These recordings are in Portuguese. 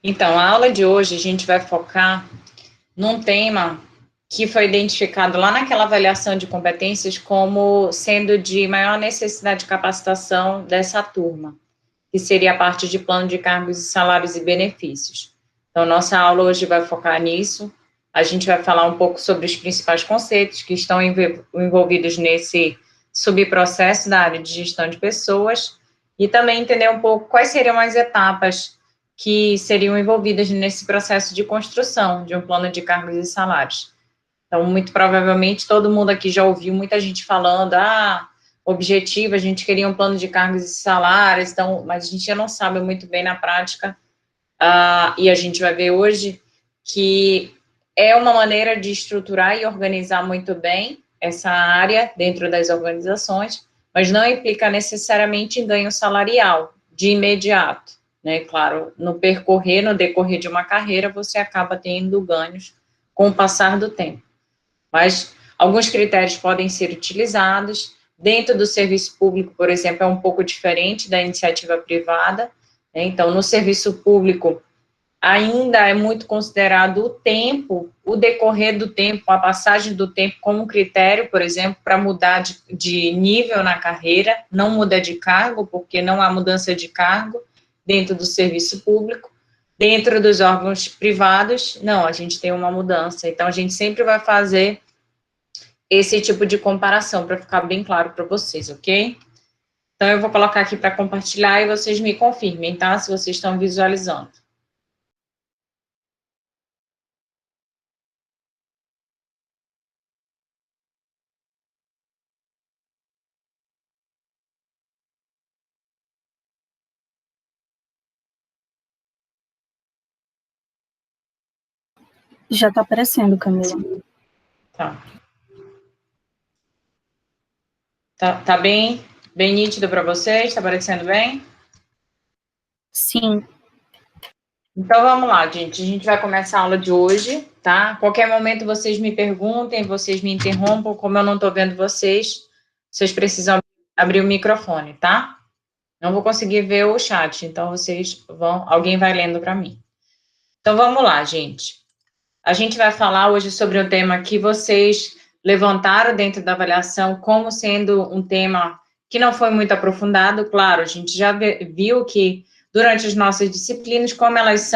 Então, a aula de hoje a gente vai focar num tema que foi identificado lá naquela avaliação de competências como sendo de maior necessidade de capacitação dessa turma, que seria a parte de plano de cargos e salários e benefícios. Então, nossa aula hoje vai focar nisso. A gente vai falar um pouco sobre os principais conceitos que estão envolvidos nesse subprocesso da área de gestão de pessoas e também entender um pouco quais seriam as etapas que seriam envolvidas nesse processo de construção de um plano de cargos e salários. Então, muito provavelmente, todo mundo aqui já ouviu muita gente falando, objetivo, a gente queria um plano de cargos e salários, então, mas a gente já não sabe muito bem na prática, e a gente vai ver hoje que é uma maneira de estruturar e organizar muito bem essa área dentro das organizações, mas não implica necessariamente em ganho salarial de imediato, né? Claro, no decorrer de uma carreira, você acaba tendo ganhos com o passar do tempo. Mas alguns critérios podem ser utilizados. Dentro do serviço público, por exemplo, é um pouco diferente da iniciativa privada, né? Então, no serviço público, ainda é muito considerado o tempo, o decorrer do tempo, a passagem do tempo como critério, por exemplo, para mudar de nível na carreira, não muda de cargo, porque não há mudança de cargo dentro do serviço público. Dentro dos órgãos privados, não, a gente tem uma mudança. Então, a gente sempre vai fazer esse tipo de comparação, para ficar bem claro para vocês, ok? Então, eu vou colocar aqui para compartilhar e vocês me confirmem, tá? Se vocês estão visualizando. Já está aparecendo, Camila. Tá. Tá bem nítido para vocês? Está aparecendo bem? Sim. Então, vamos lá, gente. A gente vai começar a aula de hoje, tá? Qualquer momento vocês me perguntem, vocês me interrompam. Como eu não estou vendo vocês, vocês precisam abrir o microfone, tá? Não vou conseguir ver o chat, então alguém vai lendo para mim. Então, vamos lá, gente. A gente vai falar hoje sobre um tema que vocês levantaram dentro da avaliação como sendo um tema que não foi muito aprofundado. Claro, a gente já viu que durante as nossas disciplinas, como elas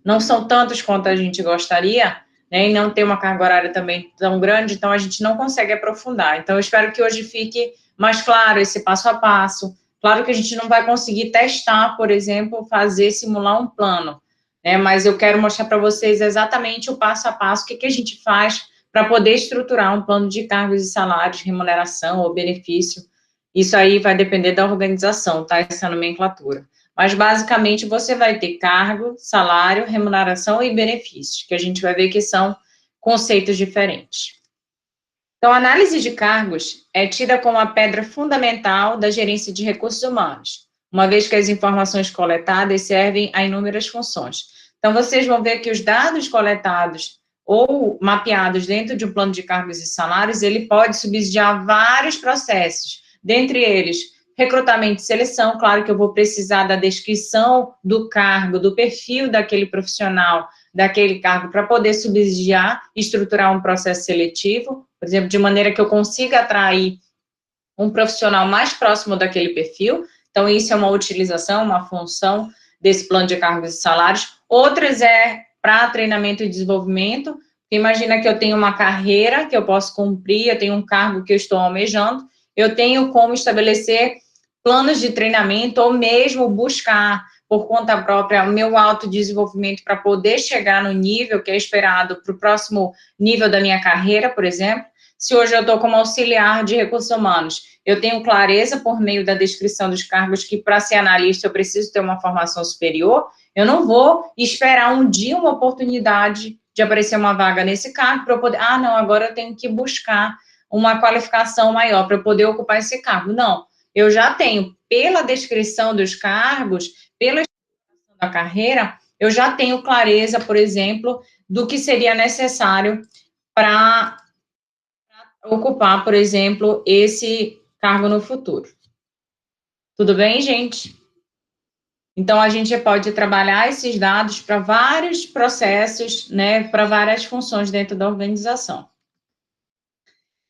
não são tantas quanto a gente gostaria, né, e não tem uma carga horária também tão grande, então a gente não consegue aprofundar. Então, eu espero que hoje fique mais claro esse passo a passo. Claro que a gente não vai conseguir testar, por exemplo, simular um plano, né, mas eu quero mostrar para vocês exatamente o passo a passo, o que a gente faz para poder estruturar um plano de cargos e salários, remuneração ou benefício. Isso aí vai depender da organização, tá? Essa nomenclatura. Mas, basicamente, você vai ter cargo, salário, remuneração e benefícios, que a gente vai ver que são conceitos diferentes. Então, a análise de cargos é tida como a pedra fundamental da gerência de recursos humanos, uma vez que as informações coletadas servem a inúmeras funções. Então, vocês vão ver que os dados coletados ou mapeados dentro de um plano de cargos e salários, ele pode subsidiar vários processos, dentre eles, recrutamento e seleção. Claro que eu vou precisar da descrição do cargo, do perfil daquele profissional, daquele cargo, para poder subsidiar e estruturar um processo seletivo, por exemplo, de maneira que eu consiga atrair um profissional mais próximo daquele perfil. Então, isso é uma utilização, uma função desse plano de cargos e salários. Outras é para treinamento e desenvolvimento. Imagina que eu tenho uma carreira que eu posso cumprir, eu tenho um cargo que eu estou almejando, eu tenho como estabelecer planos de treinamento ou mesmo buscar por conta própria o meu autodesenvolvimento para poder chegar no nível que é esperado para o próximo nível da minha carreira, por exemplo. Se hoje eu estou como auxiliar de recursos humanos, eu tenho clareza por meio da descrição dos cargos que para ser analista eu preciso ter uma formação superior, eu não vou esperar um dia uma oportunidade de aparecer uma vaga nesse cargo para eu poder, não, agora eu tenho que buscar uma qualificação maior para eu poder ocupar esse cargo. Não, eu já tenho, pela descrição dos cargos, pela descrição da carreira, eu já tenho clareza, por exemplo, do que seria necessário para ocupar, por exemplo, esse cargo no futuro. Tudo bem, gente? Então, a gente pode trabalhar esses dados para vários processos, né, para várias funções dentro da organização.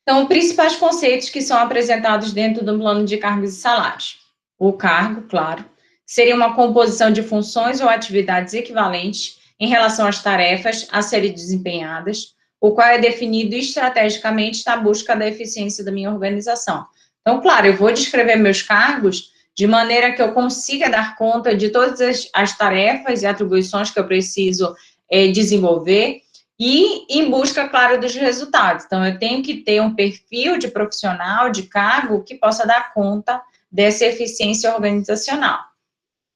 Então, principais conceitos que são apresentados dentro do plano de cargos e salários. O cargo, claro, seria uma composição de funções ou atividades equivalentes em relação às tarefas a serem desempenhadas, o qual é definido estrategicamente na busca da eficiência da minha organização. Então, claro, eu vou descrever meus cargos de maneira que eu consiga dar conta de todas as tarefas e atribuições que eu preciso desenvolver, e em busca, claro, dos resultados. Então, eu tenho que ter um perfil de profissional, de cargo, que possa dar conta dessa eficiência organizacional.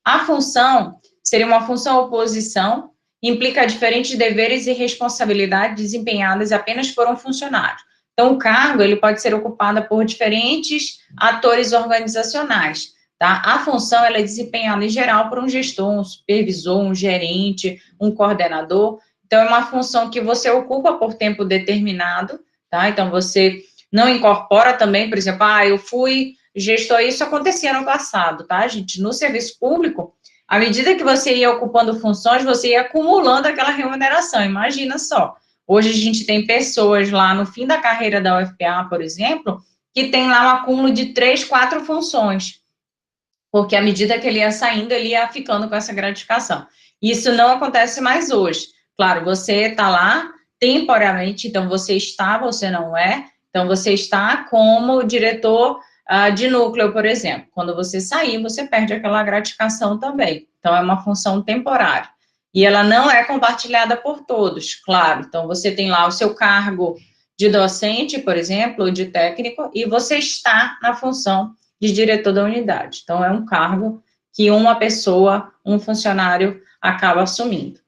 A função seria uma função ou posição, implica diferentes deveres e responsabilidades desempenhadas apenas por um funcionário. Então, o cargo, ele pode ser ocupado por diferentes atores organizacionais, tá? A função, ela é desempenhada, em geral, por um gestor, um supervisor, um gerente, um coordenador. Então, é uma função que você ocupa por tempo determinado, tá? Então, você não incorpora também, por exemplo, eu fui gestor, isso acontecia no passado, tá, gente? No serviço público, à medida que você ia ocupando funções, você ia acumulando aquela remuneração, imagina só. Hoje a gente tem pessoas lá no fim da carreira da UFPA, por exemplo, que tem lá um acúmulo de 3, 4 funções, porque à medida que ele ia saindo, ele ia ficando com essa gratificação. Isso não acontece mais hoje. Claro, você está lá temporariamente, então você não é, então você está como diretor de núcleo, por exemplo. Quando você sair, você perde aquela gratificação também. Então, é uma função temporária. E ela não é compartilhada por todos, claro. Então, você tem lá o seu cargo de docente, por exemplo, ou de técnico, e você está na função de diretor da unidade. Então, é um cargo que uma pessoa, um funcionário, acaba assumindo.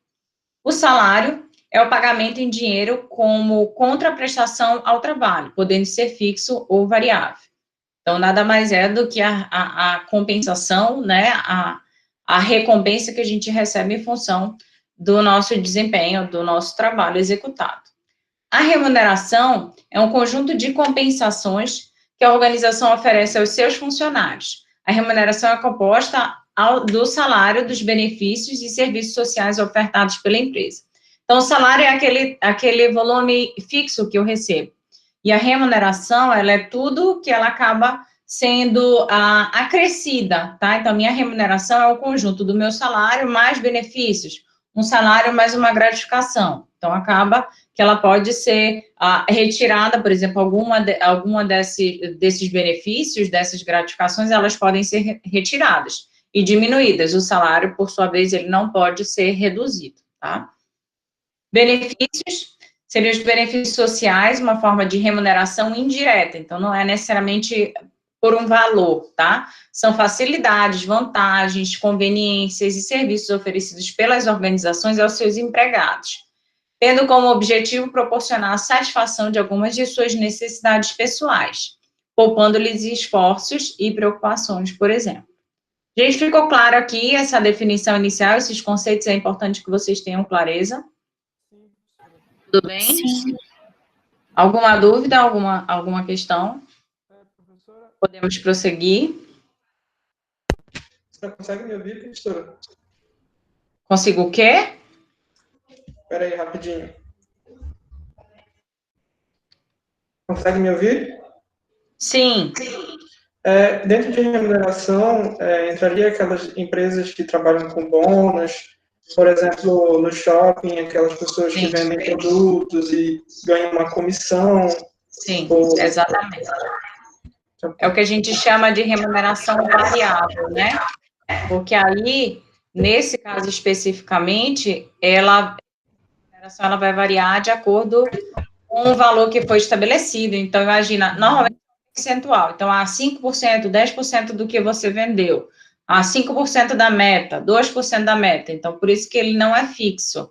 O salário é o pagamento em dinheiro como contraprestação ao trabalho, podendo ser fixo ou variável. Então, nada mais é do que a compensação, né, a recompensa que a gente recebe em função do nosso desempenho, do nosso trabalho executado. A remuneração é um conjunto de compensações que a organização oferece aos seus funcionários. A remuneração é composta do salário, dos benefícios e serviços sociais ofertados pela empresa. Então, o salário é aquele volume fixo que eu recebo. E a remuneração, ela é tudo que ela acaba sendo acrescida, tá? Então, minha remuneração é o conjunto do meu salário mais benefícios, um salário mais uma gratificação. Então, acaba que ela pode ser retirada, por exemplo, alguma desses benefícios, dessas gratificações, elas podem ser retiradas e diminuídas. O salário, por sua vez, ele não pode ser reduzido, tá? Benefícios seriam os benefícios sociais, uma forma de remuneração indireta, então não é necessariamente por um valor, tá? São facilidades, vantagens, conveniências e serviços oferecidos pelas organizações aos seus empregados, tendo como objetivo proporcionar a satisfação de algumas de suas necessidades pessoais, poupando-lhes esforços e preocupações, por exemplo. Gente, ficou claro aqui essa definição inicial, esses conceitos, é importante que vocês tenham clareza. Tudo bem? Sim. Alguma dúvida, alguma questão? Podemos prosseguir? Você consegue me ouvir, professora? Consigo o quê? Espera aí, rapidinho. Consegue me ouvir? Sim. Dentro de remuneração, entraria aquelas empresas que trabalham com bônus, por exemplo, no shopping, aquelas pessoas que vendem produtos e ganham uma comissão. Sim, exatamente. É o que a gente chama de remuneração variável, né? Porque aí, nesse caso especificamente, a remuneração ela vai variar de acordo com o valor que foi estabelecido. Então, imagina, normalmente é um percentual. Então, 5%, 10% do que você vendeu, 5% da meta, 2% da meta. Então, por isso que ele não é fixo.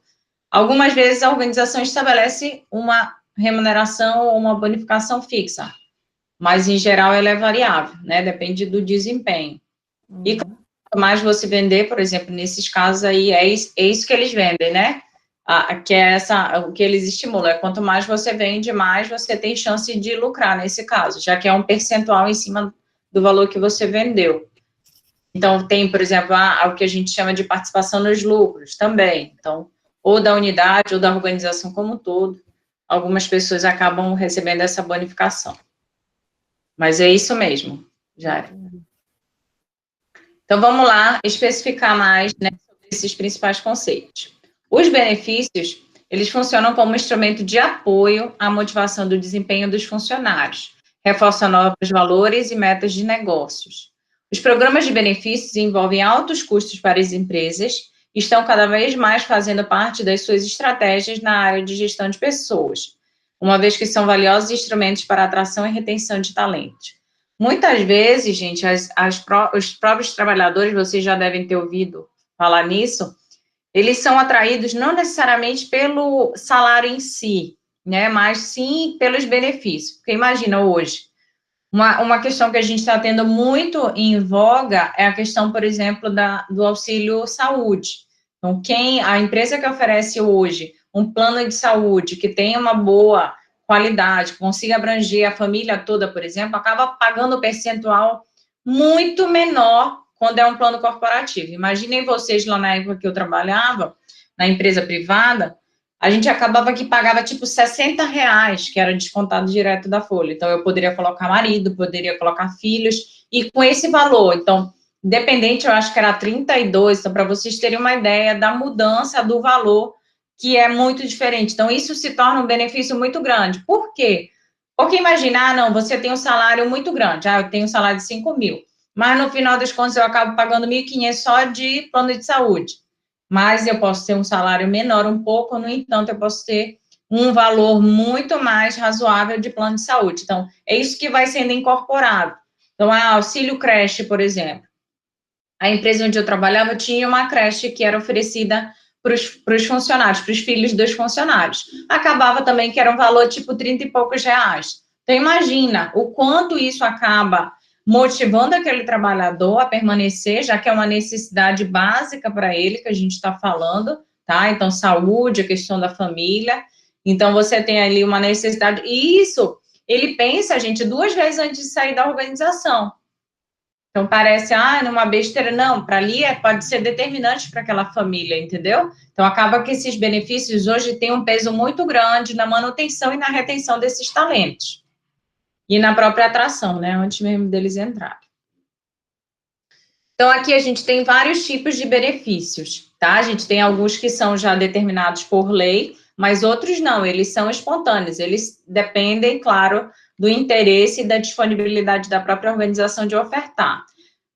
Algumas vezes a organização estabelece uma remuneração ou uma bonificação fixa, mas em geral ela é variável, né? Depende do desempenho. E quanto mais você vender, por exemplo, nesses casos aí, é isso que eles vendem, né? Que é o que eles estimulam. É quanto mais você vende, mais você tem chance de lucrar nesse caso, já que é um percentual em cima do valor que você vendeu. Então, tem, por exemplo, o que a gente chama de participação nos lucros também. Então, ou da unidade ou da organização como um todo, algumas pessoas acabam recebendo essa bonificação. Mas é isso mesmo, Jara. Então, vamos lá especificar mais, né, sobre esses principais conceitos. Os benefícios, eles funcionam como instrumento de apoio à motivação do desempenho dos funcionários, reforçam novos valores e metas de negócios. Os programas de benefícios envolvem altos custos para as empresas e estão cada vez mais fazendo parte das suas estratégias na área de gestão de pessoas, uma vez que são valiosos instrumentos para atração e retenção de talentos. Muitas vezes, gente, os próprios trabalhadores, vocês já devem ter ouvido falar nisso, eles são atraídos não necessariamente pelo salário em si, né, mas sim pelos benefícios. Porque imagina hoje, uma questão que a gente está tendo muito em voga é a questão, por exemplo, do auxílio saúde. Então, a empresa que oferece hoje um plano de saúde que tenha uma boa qualidade, consiga abranger a família toda, por exemplo, acaba pagando um percentual muito menor quando é um plano corporativo. Imaginem vocês lá na época que eu trabalhava, na empresa privada, a gente acabava que pagava tipo R$60, que era descontado direto da folha. Então, eu poderia colocar marido, poderia colocar filhos, e com esse valor, então, independente, eu acho que era 32, então, para vocês terem uma ideia da mudança do valor, que é muito diferente. Então, isso se torna um benefício muito grande. Por quê? Porque imagina, não, você tem um salário muito grande, eu tenho um salário de 5 mil, mas no final das contas eu acabo pagando 1.500 só de plano de saúde. Mas eu posso ter um salário menor um pouco, no entanto, eu posso ter um valor muito mais razoável de plano de saúde. Então, é isso que vai sendo incorporado. Então, auxílio creche, por exemplo. A empresa onde eu trabalhava tinha uma creche que era oferecida para os funcionários, para os filhos dos funcionários. Acabava também que era um valor tipo 30 e poucos reais. Então, imagina o quanto isso acaba motivando aquele trabalhador a permanecer, já que é uma necessidade básica para ele que a gente está falando, tá? Então, saúde, a questão da família. Então, você tem ali uma necessidade. E isso, ele pensa, gente, 2 vezes antes de sair da organização. Então, parece, numa besteira, não, para ali pode ser determinante para aquela família, entendeu? Então, acaba que esses benefícios hoje têm um peso muito grande na manutenção e na retenção desses talentos. E na própria atração, né, antes mesmo deles entrarem. Então, aqui a gente tem vários tipos de benefícios, tá? A gente tem alguns que são já determinados por lei, mas outros não, eles são espontâneos, eles dependem, claro, do interesse e da disponibilidade da própria organização de ofertar.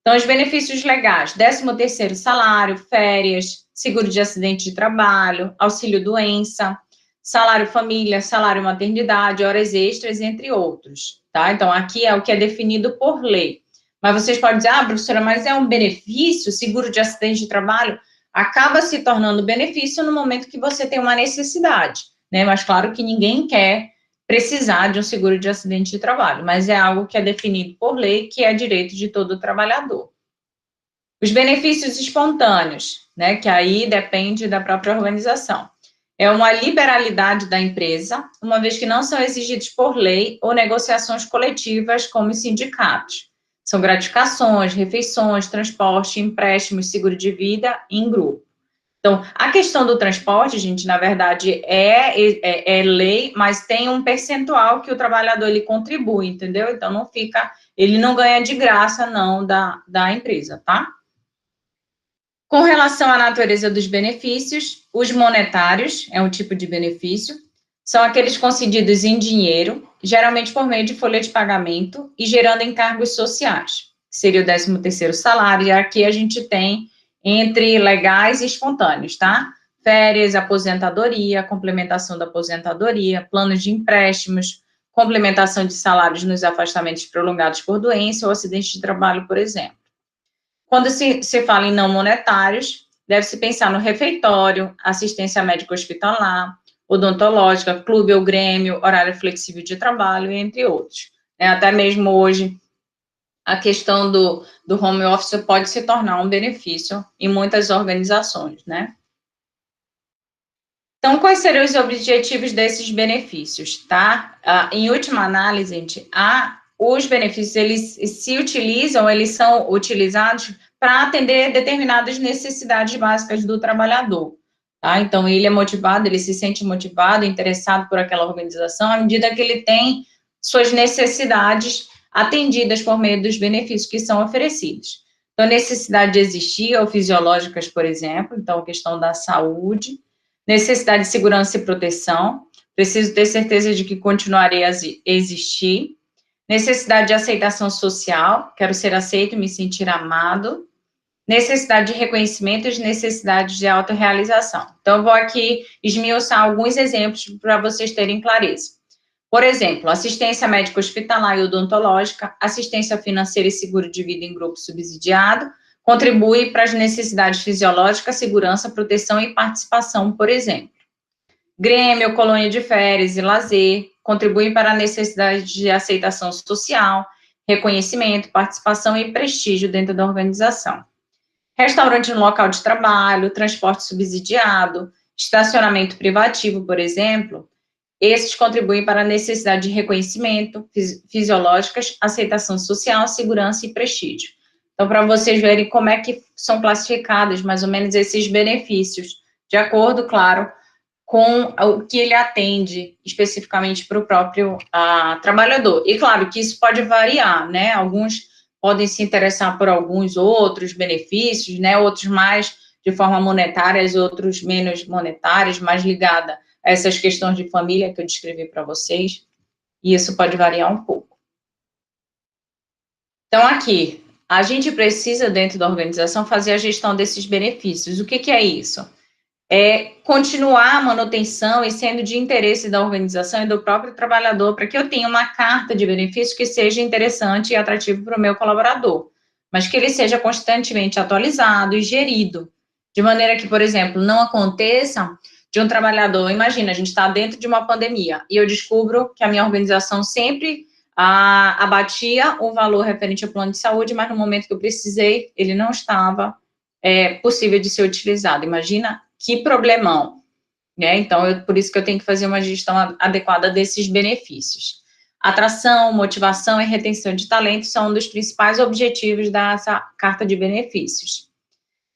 Então, os benefícios legais, 13º salário, férias, seguro de acidente de trabalho, auxílio-doença, salário família, salário maternidade, horas extras, entre outros, tá? Então, aqui é o que é definido por lei. Mas vocês podem dizer, professora, mas é um benefício, seguro de acidente de trabalho, acaba se tornando benefício no momento que você tem uma necessidade, né? Mas claro que ninguém quer precisar de um seguro de acidente de trabalho, mas é algo que é definido por lei, que é direito de todo trabalhador. Os benefícios espontâneos, né, que aí depende da própria organização. É uma liberalidade da empresa, uma vez que não são exigidos por lei ou negociações coletivas como os sindicatos. São gratificações, refeições, transporte, empréstimos, seguro de vida em grupo. Então, a questão do transporte, gente, na verdade, é lei, mas tem um percentual que o trabalhador, ele contribui, entendeu? Então, não fica, ele não ganha de graça, não, da empresa, tá? Com relação à natureza dos benefícios, os monetários, é um tipo de benefício, são aqueles concedidos em dinheiro, geralmente por meio de folha de pagamento e gerando encargos sociais, que seria o 13º salário, e aqui a gente tem entre legais e espontâneos, tá? Férias, aposentadoria, complementação da aposentadoria, planos de empréstimos, complementação de salários nos afastamentos prolongados por doença ou acidente de trabalho, por exemplo. Quando se fala em não monetários, deve-se pensar no refeitório, assistência médica hospitalar, odontológica, clube ou grêmio, horário flexível de trabalho, entre outros. Até mesmo hoje, a questão do home office pode se tornar um benefício em muitas organizações, né? Então, quais seriam os objetivos desses benefícios, tá? Em última análise, gente, os benefícios, eles se utilizam, eles são utilizados para atender determinadas necessidades básicas do trabalhador. Tá? Então, ele é motivado, ele se sente motivado, interessado por aquela organização, à medida que ele tem suas necessidades atendidas por meio dos benefícios que são oferecidos. Então, necessidade de existir, ou fisiológicas, por exemplo, então, a questão da saúde, necessidade de segurança e proteção, preciso ter certeza de que continuarei a existir, necessidade de aceitação social, quero ser aceito e me sentir amado, necessidade de reconhecimento e necessidade de autorrealização. Então, eu vou aqui esmiuçar alguns exemplos para vocês terem clareza. Por exemplo, assistência médica hospitalar e odontológica, assistência financeira e seguro de vida em grupo subsidiado, contribui para as necessidades fisiológicas, segurança, proteção e participação, por exemplo. Grêmio, colônia de férias e lazer, contribuem para a necessidade de aceitação social, reconhecimento, participação e prestígio dentro da organização. Restaurante no local de trabalho, transporte subsidiado, estacionamento privativo, por exemplo, esses contribuem para a necessidade de reconhecimento, fisiológicas, aceitação social, segurança e prestígio. Então, para vocês verem como é que são classificados, mais ou menos, esses benefícios, de acordo, claro, com o que ele atende especificamente para o próprio trabalhador. E, claro, que isso pode variar, né? Alguns podem se interessar por alguns outros benefícios, né? Outros mais de forma monetária, outros menos monetários, mais ligada a essas questões de família que eu descrevi para vocês, e isso pode variar um pouco. Então, aqui, a gente precisa, dentro da organização, fazer a gestão desses benefícios. O que é isso? É continuar a manutenção e sendo de interesse da organização e do próprio trabalhador, para que eu tenha uma carta de benefícios que seja interessante e atrativo para o meu colaborador, mas que ele seja constantemente atualizado e gerido, de maneira que, por exemplo, não aconteça de um trabalhador, imagina, a gente está dentro de uma pandemia, e eu descubro que a minha organização sempre abatia o valor referente ao plano de saúde, mas no momento que eu precisei, ele não estava possível de ser utilizado. Imagina que problemão, né? Então, por isso que eu tenho que fazer uma gestão adequada desses benefícios. Atração, motivação e retenção de talentos são um dos principais objetivos dessa carta de benefícios.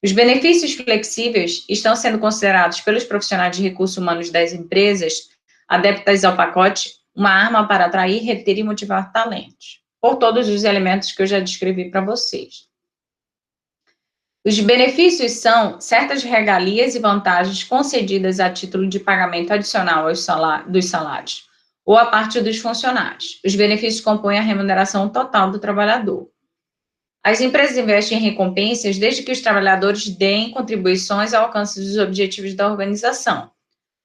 Os benefícios flexíveis estão sendo considerados pelos profissionais de recursos humanos das empresas adeptas ao pacote uma arma para atrair, reter e motivar talentos, por todos os elementos que eu já descrevi para vocês. Os benefícios são certas regalias e vantagens concedidas a título de pagamento adicional dos salários, ou a parte dos funcionários. Os benefícios compõem a remuneração total do trabalhador. As empresas investem em recompensas desde que os trabalhadores deem contribuições ao alcance dos objetivos da organização.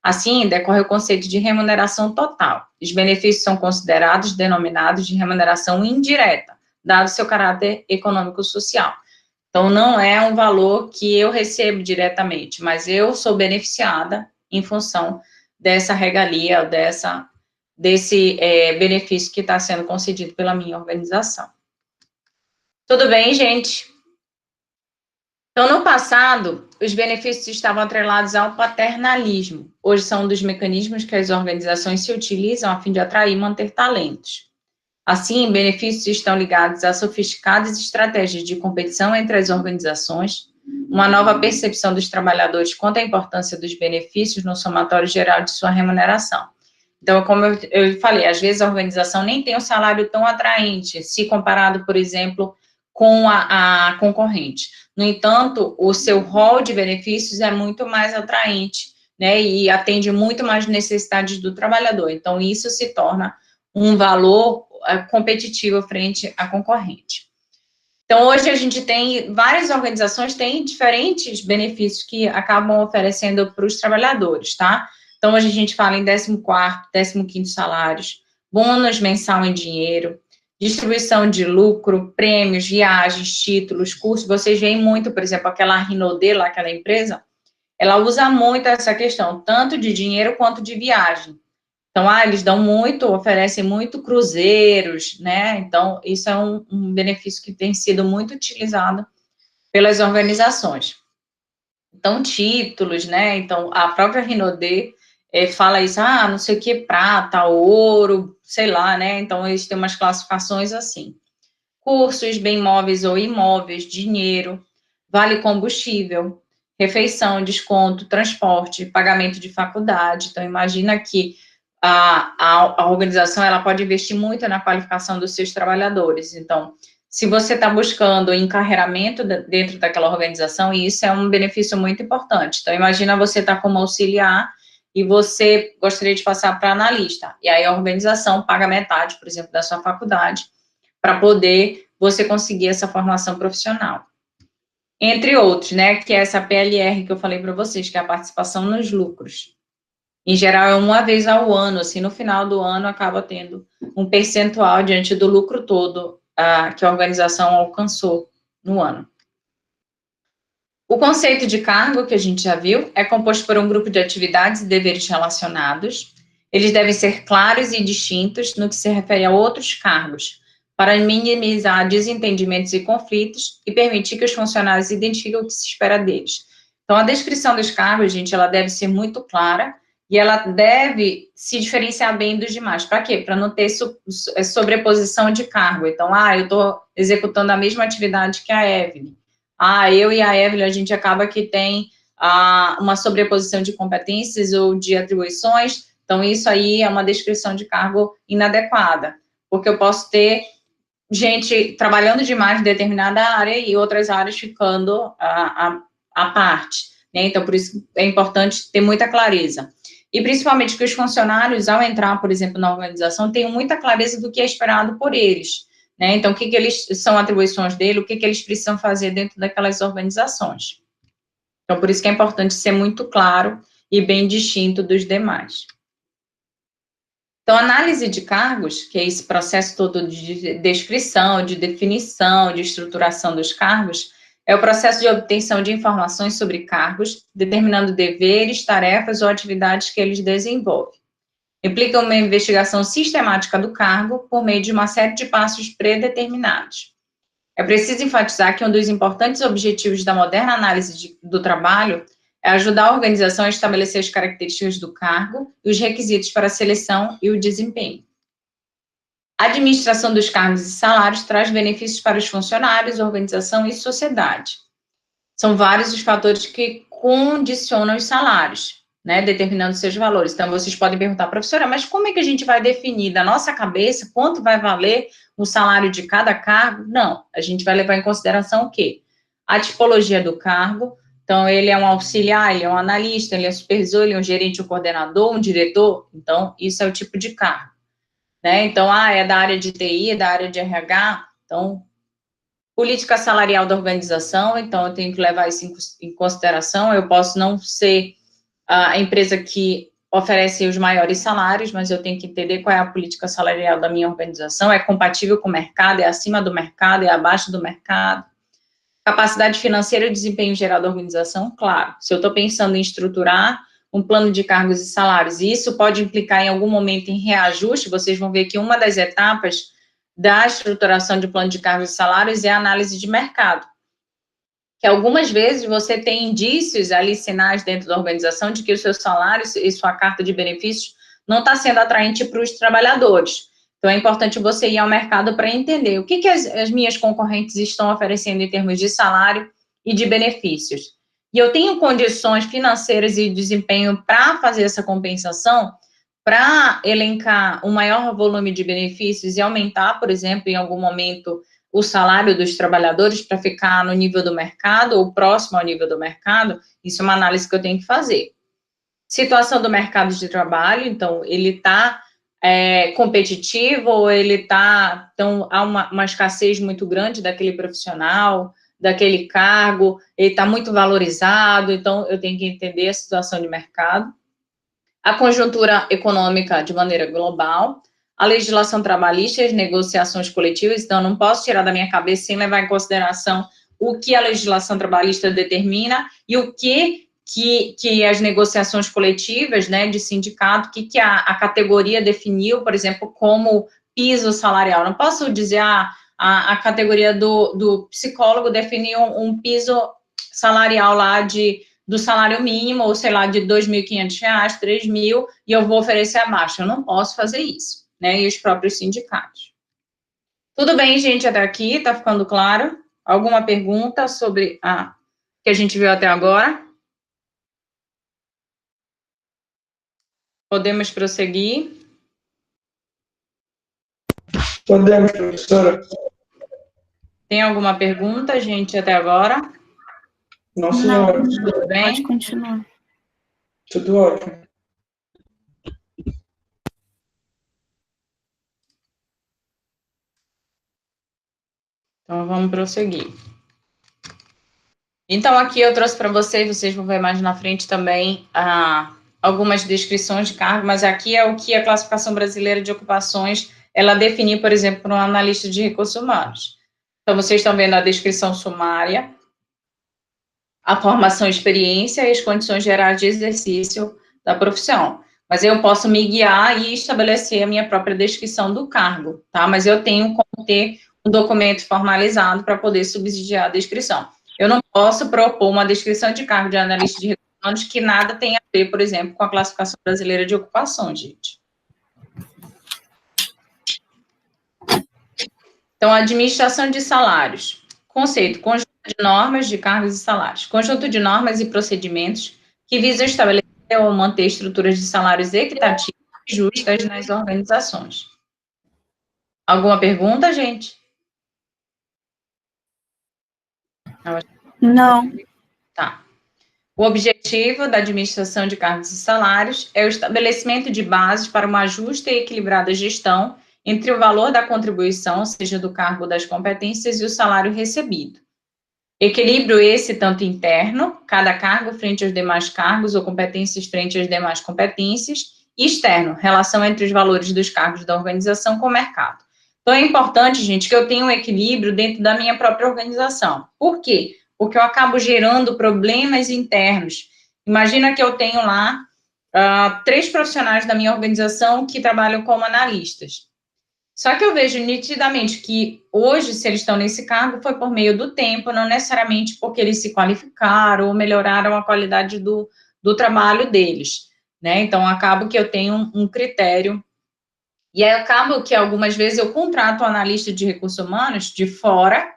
Assim, decorre o conceito de remuneração total. Os benefícios são considerados denominados de remuneração indireta, dado seu caráter econômico-social. Então, não é um valor que eu recebo diretamente, mas eu sou beneficiada em função dessa regalia, desse benefício que está sendo concedido pela minha organização. Tudo bem, gente? Então, no passado, os benefícios estavam atrelados ao paternalismo. Hoje são um dos mecanismos que as organizações se utilizam a fim de atrair e manter talentos. Assim, benefícios estão ligados a sofisticadas estratégias de competição entre as organizações, uma nova percepção dos trabalhadores quanto à importância dos benefícios no somatório geral de sua remuneração. Então, como eu falei, às vezes a organização nem tem um salário tão atraente, se comparado, por exemplo, com a concorrente. No entanto, o seu rol de benefícios é muito mais atraente, né, e atende muito mais necessidades do trabalhador. Então, isso se torna um valor competitivo frente à concorrente. Então, hoje a gente tem, várias organizações têm diferentes benefícios que acabam oferecendo para os trabalhadores, tá? Então, hoje a gente fala em 14º, 15º salários, bônus mensal em dinheiro, distribuição de lucro, prêmios, viagens, títulos, cursos. Vocês veem muito, por exemplo, aquela Rinode, lá, aquela empresa, ela usa muito essa questão, tanto de dinheiro quanto de viagem. Então, eles dão muito, oferecem muito cruzeiros, né? Então, isso é um benefício que tem sido muito utilizado pelas organizações. Então, títulos, né? Então, a própria Rinode fala isso, não sei o que, prata, ouro, sei lá, né? Então, eles têm umas classificações assim. Cursos, bem móveis ou imóveis, dinheiro, vale combustível, refeição, desconto, transporte, pagamento de faculdade. Então, imagina que a organização ela pode investir muito na qualificação dos seus trabalhadores. Então, se você está buscando encarreiramento dentro daquela organização, isso é um benefício muito importante. Então, imagina você estar como auxiliar e você gostaria de passar para analista. E aí a organização paga metade, por exemplo, da sua faculdade, para poder você conseguir essa formação profissional. Entre outros, né, que é essa PLR que eu falei para vocês, que é a participação nos lucros. Em geral, é uma vez ao ano, assim, no final do ano acaba tendo um percentual diante do lucro todo que a organização alcançou no ano. O conceito de cargo, que a gente já viu, é composto por um grupo de atividades e deveres relacionados. Eles devem ser claros e distintos no que se refere a outros cargos, para minimizar desentendimentos e conflitos e permitir que os funcionários identifiquem o que se espera deles. Então, a descrição dos cargos, gente, ela deve ser muito clara e ela deve se diferenciar bem dos demais. Para quê? Para não ter sobreposição de cargo. Então, eu estou executando a mesma atividade que a Evelyn. Eu e a Evelyn, a gente acaba que tem uma sobreposição de competências ou de atribuições. Então, isso aí é uma descrição de cargo inadequada, porque eu posso ter gente trabalhando demais em determinada área e outras áreas ficando à parte, né? Então, por isso é importante ter muita clareza. E, principalmente, que os funcionários, ao entrar, por exemplo, na organização, tenham muita clareza do que é esperado por eles, né? Então, o que eles são atribuições dele, o que eles precisam fazer dentro daquelas organizações. Então, por isso que é importante ser muito claro e bem distinto dos demais. Então, análise de cargos, que é esse processo todo de descrição, de definição, de estruturação dos cargos, é o processo de obtenção de informações sobre cargos, determinando deveres, tarefas ou atividades que eles desenvolvem. Implica uma investigação sistemática do cargo por meio de uma série de passos predeterminados. É preciso enfatizar que um dos importantes objetivos da moderna análise do trabalho é ajudar a organização a estabelecer as características do cargo e os requisitos para a seleção e o desempenho. A administração dos cargos e salários traz benefícios para os funcionários, organização e sociedade. São vários os fatores que condicionam os salários, né, determinando seus valores. Então, vocês podem perguntar, professora, mas como é que a gente vai definir da nossa cabeça quanto vai valer o salário de cada cargo? Não, a gente vai levar em consideração o quê? A tipologia do cargo. Então, ele é um auxiliar, ele é um analista, ele é supervisor, ele é um gerente, um coordenador, um diretor. Então, isso é o tipo de cargo, né? Então, é da área de TI, é da área de RH. Então, política salarial da organização. Então, eu tenho que levar isso em consideração. Eu posso não ser a empresa que oferece os maiores salários, mas eu tenho que entender qual é a política salarial da minha organização. É compatível com o mercado, é acima do mercado, é abaixo do mercado. Capacidade financeira e desempenho geral da organização, claro. Se eu estou pensando em estruturar um plano de cargos e salários, e isso pode implicar em algum momento em reajuste, vocês vão ver que uma das etapas da estruturação de plano de cargos e salários é a análise de mercado. Que algumas vezes você tem indícios ali, sinais dentro da organização de que o seu salário e sua carta de benefícios não está sendo atraente para os trabalhadores. Então, é importante você ir ao mercado para entender o que as minhas concorrentes estão oferecendo em termos de salário e de benefícios. E eu tenho condições financeiras e desempenho para fazer essa compensação, para elencar um maior volume de benefícios e aumentar, por exemplo, em algum momento, o salário dos trabalhadores para ficar no nível do mercado ou próximo ao nível do mercado. Isso é uma análise que eu tenho que fazer. Situação do mercado de trabalho, então, ele está competitivo ou ele está... Então, há uma escassez muito grande daquele profissional, daquele cargo, ele está muito valorizado, então, eu tenho que entender a situação de mercado. A conjuntura econômica de maneira global, a legislação trabalhista e as negociações coletivas, então, não posso tirar da minha cabeça sem levar em consideração o que a legislação trabalhista determina e o que as negociações coletivas, né, de sindicato, que a categoria definiu, por exemplo, como piso salarial. Não posso dizer, a categoria do psicólogo definiu um piso salarial lá do salário mínimo, ou sei lá, de R$ 2.500, R$ 3.000, e eu vou oferecer abaixo. Eu não posso fazer isso, né, e os próprios sindicatos. Tudo bem, gente, até aqui, tá ficando claro? Alguma pergunta sobre que a gente viu até agora? Podemos prosseguir? Podemos, professora? Tem alguma pergunta, gente, até agora? Não, senhora. Tudo bem? Pode continuar. Tudo ótimo. Então, vamos prosseguir. Então, aqui eu trouxe para vocês vão ver mais na frente também algumas descrições de cargo, mas aqui é o que a classificação brasileira de ocupações, ela define, por exemplo, para um analista de recursos humanos. Então, vocês estão vendo a descrição sumária, a formação e experiência e as condições gerais de exercício da profissão. Mas eu posso me guiar e estabelecer a minha própria descrição do cargo, tá? Mas eu tenho como ter um documento formalizado para poder subsidiar a descrição. Eu não posso propor uma descrição de cargo de analista de recursos humanos que nada tenha a ver, por exemplo, com a classificação brasileira de ocupação, gente. Então, administração de salários. Conceito, conjunto de normas de cargos e salários. Conjunto de normas e procedimentos que visam estabelecer ou manter estruturas de salários equitativas e justas nas organizações. Alguma pergunta, gente? Não. Tá. O objetivo da administração de cargos e salários é o estabelecimento de bases para uma justa e equilibrada gestão entre o valor da contribuição, ou seja, do cargo, das competências, e o salário recebido. Equilíbrio esse tanto interno, cada cargo frente aos demais cargos ou competências frente às demais competências, e externo, relação entre os valores dos cargos da organização com o mercado. Então, é importante, gente, que eu tenha um equilíbrio dentro da minha própria organização. Por quê? Porque eu acabo gerando problemas internos. Imagina que eu tenho lá 3 profissionais da minha organização que trabalham como analistas. Só que eu vejo nitidamente que hoje, se eles estão nesse cargo, foi por meio do tempo, não necessariamente porque eles se qualificaram ou melhoraram a qualidade do trabalho deles, né? Então, acabo que eu tenho um critério, e aí acabo que algumas vezes eu contrato um analista de recursos humanos de fora,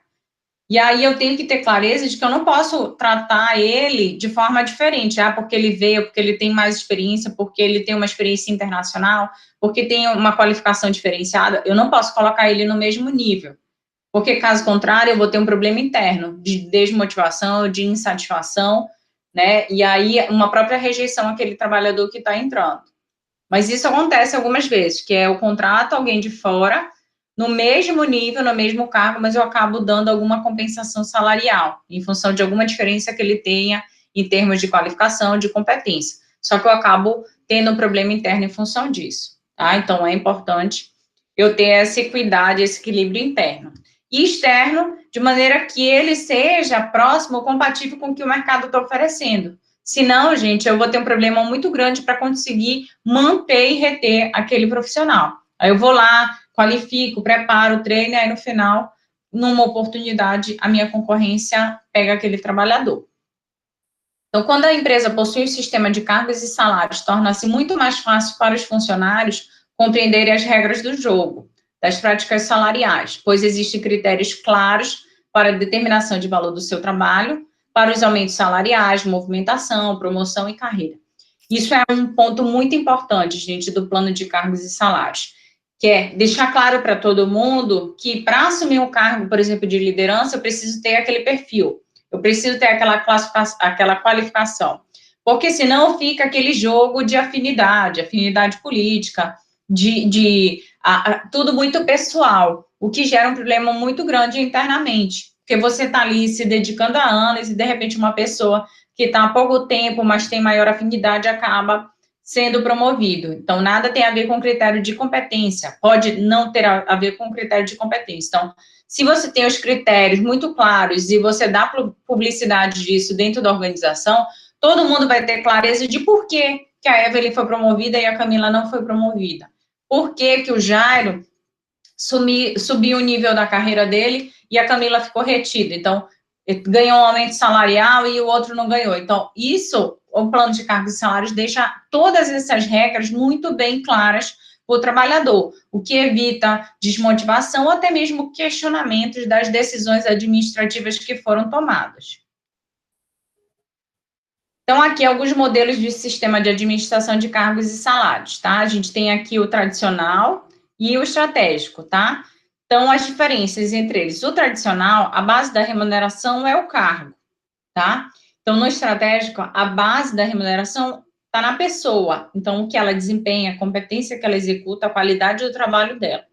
e aí eu tenho que ter clareza de que eu não posso tratar ele de forma diferente, porque ele veio, porque ele tem mais experiência, porque ele tem uma experiência internacional, porque tem uma qualificação diferenciada, eu não posso colocar ele no mesmo nível, porque caso contrário eu vou ter um problema interno de desmotivação, de insatisfação, né, e aí uma própria rejeição àquele trabalhador que está entrando. Mas isso acontece algumas vezes, que é eu contrato alguém de fora, no mesmo nível, no mesmo cargo, mas eu acabo dando alguma compensação salarial, em função de alguma diferença que ele tenha em termos de qualificação, de competência. Só que eu acabo tendo um problema interno em função disso, tá? Então, é importante eu ter essa equidade, esse equilíbrio interno. E externo, de maneira que ele seja próximo ou compatível com o que o mercado está oferecendo. Senão, gente, eu vou ter um problema muito grande para conseguir manter e reter aquele profissional. Aí eu vou lá, qualifico, preparo, treino, e aí no final, numa oportunidade, a minha concorrência pega aquele trabalhador. Então, quando a empresa possui um sistema de cargos e salários, torna-se muito mais fácil para os funcionários compreenderem as regras do jogo, das práticas salariais, pois existem critérios claros para a determinação de valor do seu trabalho, para os aumentos salariais, movimentação, promoção e carreira. Isso é um ponto muito importante, gente, do plano de cargos e salários, que é deixar claro para todo mundo que para assumir um cargo, por exemplo, de liderança, eu preciso ter aquele perfil, eu preciso ter aquela qualificação, porque senão fica aquele jogo de afinidade política, tudo muito pessoal, o que gera um problema muito grande internamente, porque você está ali se dedicando há anos e, de repente, uma pessoa que está há pouco tempo, mas tem maior afinidade, acaba sendo promovido. Então, nada tem a ver com critério de competência, pode não ter a ver com critério de competência. Então, se você tem os critérios muito claros e você dá publicidade disso dentro da organização, todo mundo vai ter clareza de por que a Evelyn foi promovida e a Camila não foi promovida. Por que o Jairo subiu o nível da carreira dele e a Camila ficou retida. Então, ganhou um aumento salarial e o outro não ganhou. Então, isso, o plano de cargos e salários deixa todas essas regras muito bem claras para o trabalhador, o que evita desmotivação ou até mesmo questionamentos das decisões administrativas que foram tomadas. Então, aqui alguns modelos de sistema de administração de cargos e salários, tá? A gente tem aqui o tradicional e o estratégico, tá? Então, as diferenças entre eles. O tradicional, a base da remuneração é o cargo, tá? Então, no estratégico, a base da remuneração está na pessoa. Então, o que ela desempenha, a competência que ela executa, a qualidade do trabalho dela.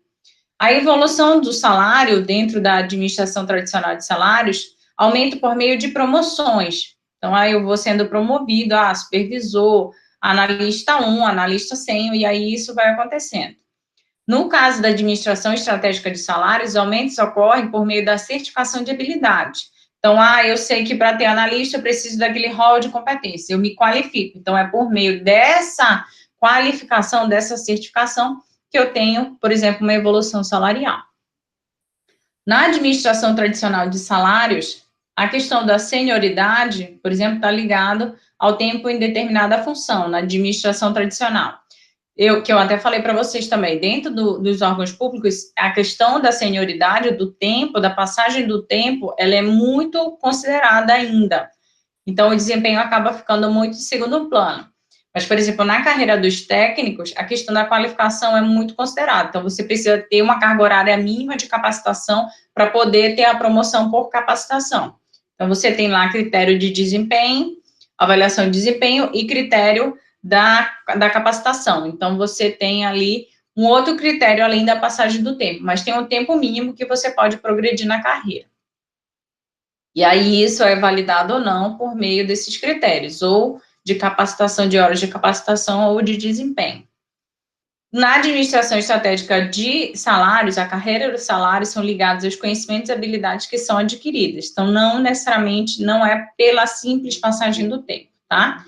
A evolução do salário dentro da administração tradicional de salários aumenta por meio de promoções. Então, aí eu vou sendo promovido a supervisor, analista 1, analista sênior, e aí isso vai acontecendo. No caso da administração estratégica de salários, aumentos ocorrem por meio da certificação de habilidade. Então, eu sei que para ter analista eu preciso daquele rol de competência, eu me qualifico. Então, é por meio dessa qualificação, dessa certificação, que eu tenho, por exemplo, uma evolução salarial. Na administração tradicional de salários, a questão da senioridade, por exemplo, está ligado ao tempo em determinada função, na administração tradicional. Que eu até falei para vocês também, dentro dos órgãos públicos, a questão da senioridade, do tempo, da passagem do tempo, ela é muito considerada ainda. Então, o desempenho acaba ficando muito em segundo plano. Mas, por exemplo, na carreira dos técnicos, a questão da qualificação é muito considerada. Então, você precisa ter uma carga horária mínima de capacitação para poder ter a promoção por capacitação. Então, você tem lá critério de desempenho, avaliação de desempenho e critério da capacitação. Então, você tem ali um outro critério além da passagem do tempo, mas tem um tempo mínimo que você pode progredir na carreira. E aí, isso é validado ou não por meio desses critérios, ou de capacitação, de horas de capacitação, ou de desempenho. Na administração estratégica de salários, a carreira dos salários são ligados aos conhecimentos e habilidades que são adquiridas. Então, não necessariamente, não é pela simples passagem do tempo, tá?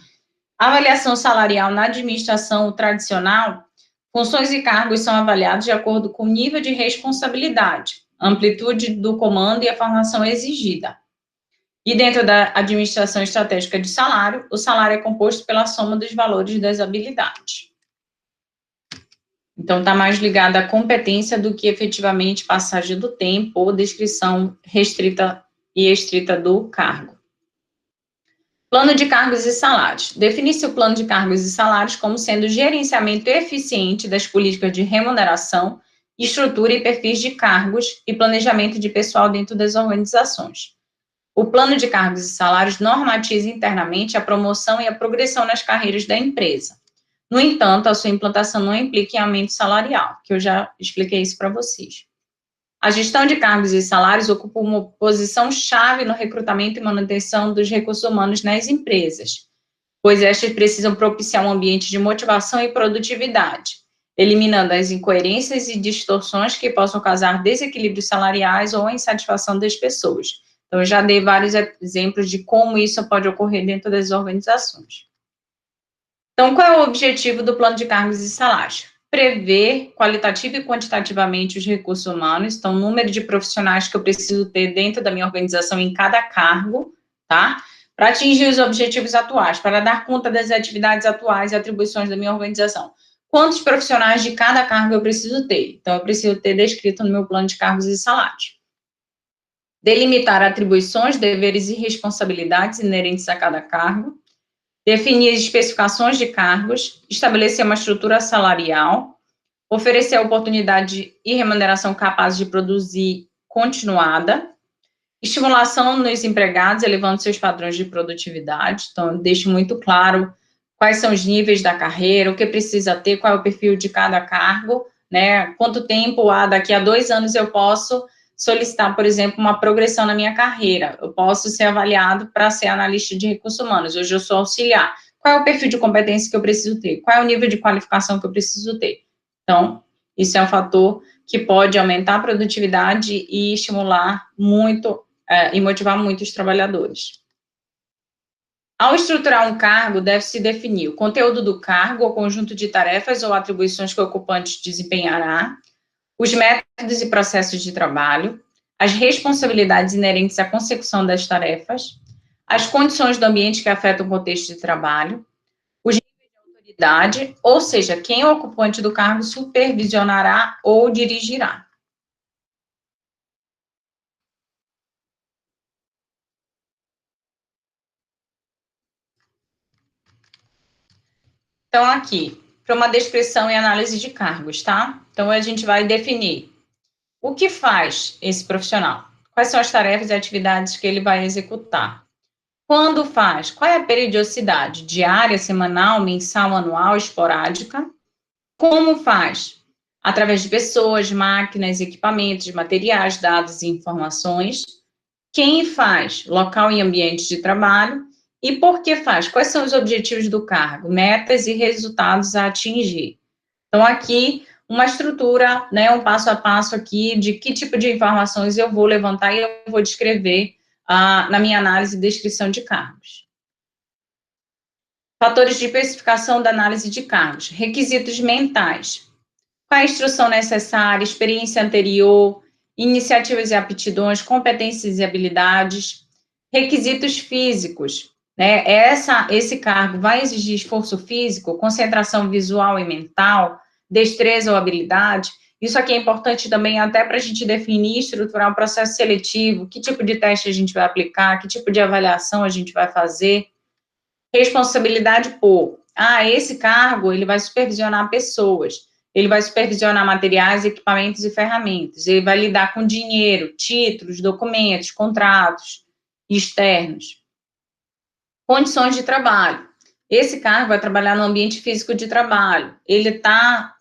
A avaliação salarial na administração tradicional, funções e cargos são avaliados de acordo com o nível de responsabilidade, amplitude do comando e a formação exigida. E dentro da administração estratégica de salário, o salário é composto pela soma dos valores das habilidades. Então, está mais ligado à competência do que efetivamente passagem do tempo ou descrição restrita e estrita do cargo. Plano de cargos e salários. Define-se o plano de cargos e salários como sendo o gerenciamento eficiente das políticas de remuneração, estrutura e perfis de cargos e planejamento de pessoal dentro das organizações. O plano de cargos e salários normatiza internamente a promoção e a progressão nas carreiras da empresa. No entanto, a sua implantação não implica em aumento salarial, que eu já expliquei isso para vocês. A gestão de cargos e salários ocupa uma posição chave no recrutamento e manutenção dos recursos humanos nas empresas, pois estas precisam propiciar um ambiente de motivação e produtividade, eliminando as incoerências e distorções que possam causar desequilíbrios salariais ou a insatisfação das pessoas. Então, eu já dei vários exemplos de como isso pode ocorrer dentro das organizações. Então, qual é o objetivo do plano de cargos e salários? Prever qualitativa e quantitativamente os recursos humanos, então, o número de profissionais que eu preciso ter dentro da minha organização em cada cargo, tá? Para atingir os objetivos atuais, para dar conta das atividades atuais e atribuições da minha organização. Quantos profissionais de cada cargo eu preciso ter? Então, eu preciso ter descrito no meu plano de cargos e salários. Delimitar atribuições, deveres e responsabilidades inerentes a cada cargo, definir as especificações de cargos, estabelecer uma estrutura salarial, oferecer oportunidade e remuneração capazes de produzir continuada, estimulação nos empregados, elevando seus padrões de produtividade. Então, eu deixo muito claro quais são os níveis da carreira, o que precisa ter, qual é o perfil de cada cargo, né? Quanto tempo daqui a 2 anos eu posso solicitar, por exemplo, uma progressão na minha carreira. Eu posso ser avaliado para ser analista de recursos humanos. Hoje eu sou auxiliar. Qual é o perfil de competência que eu preciso ter? Qual é o nível de qualificação que eu preciso ter? Então, isso é um fator que pode aumentar a produtividade e estimular muito e motivar muito os trabalhadores. Ao estruturar um cargo, deve-se definir o conteúdo do cargo, o conjunto de tarefas ou atribuições que o ocupante desempenhará, os métodos e processos de trabalho, as responsabilidades inerentes à consecução das tarefas, as condições do ambiente que afetam o contexto de trabalho, os níveis de autoridade, ou seja, quem é o ocupante do cargo supervisionará ou dirigirá. Então, aqui, para uma descrição e análise de cargos, tá? Então, a gente vai definir o que faz esse profissional, quais são as tarefas e atividades que ele vai executar, quando faz, qual é a periodicidade, diária, semanal, mensal, anual, esporádica, como faz, através de pessoas, máquinas, equipamentos, materiais, dados e informações, quem faz, local e ambiente de trabalho, e por que faz, quais são os objetivos do cargo, metas e resultados a atingir. Então, aqui, uma estrutura, né, um passo a passo aqui de que tipo de informações eu vou levantar e eu vou descrever na minha análise e descrição de cargos. Fatores de especificação da análise de cargos. Requisitos mentais. Qual a instrução necessária, experiência anterior, iniciativas e aptidões, competências e habilidades. Requisitos físicos. Né? Esse cargo vai exigir esforço físico, concentração visual e mental, destreza ou habilidade. Isso aqui é importante também até para a gente definir e estruturar um processo seletivo, que tipo de teste a gente vai aplicar, que tipo de avaliação a gente vai fazer. Responsabilidade por, esse cargo, ele vai supervisionar pessoas, ele vai supervisionar materiais, equipamentos e ferramentas, ele vai lidar com dinheiro, títulos, documentos, contratos externos. Condições de trabalho. Esse cargo vai trabalhar no ambiente físico de trabalho, ele está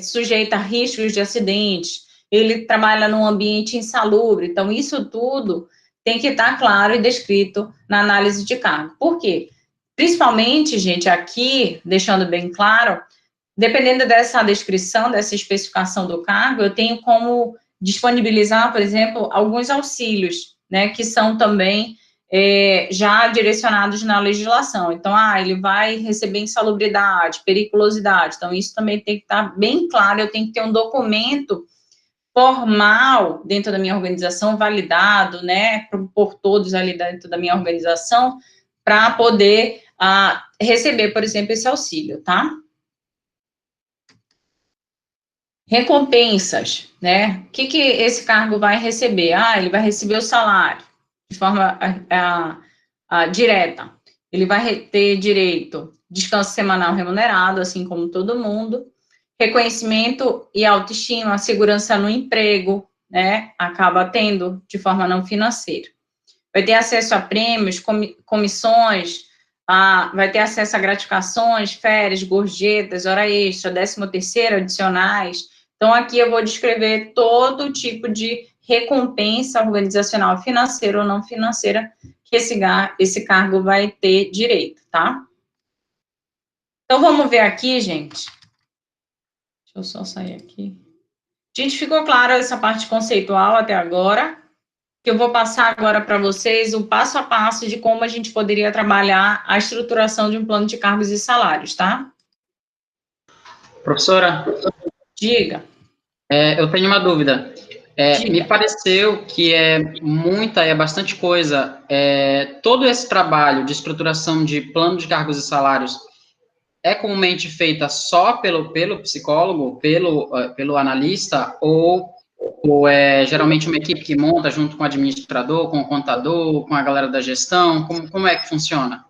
sujeito a riscos de acidentes, ele trabalha num ambiente insalubre, então isso tudo tem que estar claro e descrito na análise de cargo. Por quê? Principalmente, gente, aqui, deixando bem claro, dependendo dessa descrição, dessa especificação do cargo, eu tenho como disponibilizar, por exemplo, alguns auxílios, né, que são também já direcionados na legislação. Então, ele vai receber insalubridade, periculosidade. Então, isso também tem que estar bem claro, eu tenho que ter um documento formal dentro da minha organização, validado, né, por todos ali dentro da minha organização, para poder receber, por exemplo, esse auxílio, tá? Recompensas, né? O que esse cargo vai receber? Ele vai receber o salário de forma direta. Ele vai ter direito descanso semanal remunerado, assim como todo mundo. Reconhecimento e autoestima, segurança no emprego, né? Acaba tendo de forma não financeira. Vai ter acesso a prêmios, comissões, vai ter acesso a gratificações, férias, gorjetas, hora extra, 13º adicionais. Então, aqui eu vou descrever todo tipo de recompensa organizacional, financeira ou não financeira, que esse cargo vai ter direito, tá? Então, vamos ver aqui, gente. Deixa eu só sair aqui. Gente, ficou claro essa parte conceitual até agora? Que eu vou passar agora para vocês o passo a passo de como a gente poderia trabalhar a estruturação de um plano de cargos e salários, tá? Professora? Diga. Eu tenho uma dúvida. Me pareceu que é bastante coisa. Todo esse trabalho de estruturação de plano de cargos e salários é comumente feita só pelo psicólogo, pelo analista, ou é geralmente uma equipe que monta junto com o administrador, com o contador, com a galera da gestão? Como é que funciona?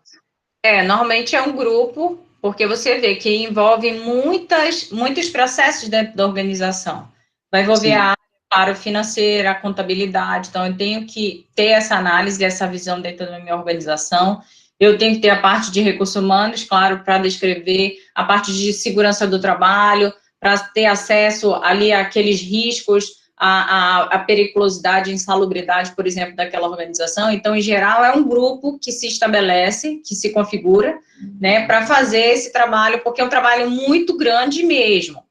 Normalmente é um grupo, porque você vê que envolve muitos processos dentro da organização. Vai envolver a área financeira, a contabilidade, então eu tenho que ter essa análise, essa visão dentro da minha organização. Eu tenho que ter a parte de recursos humanos, claro, para descrever a parte de segurança do trabalho, para ter acesso ali àqueles riscos, a periculosidade e insalubridade, por exemplo, daquela organização. Então, em geral, é um grupo que se estabelece, que se configura, né, para fazer esse trabalho, porque é um trabalho muito grande mesmo.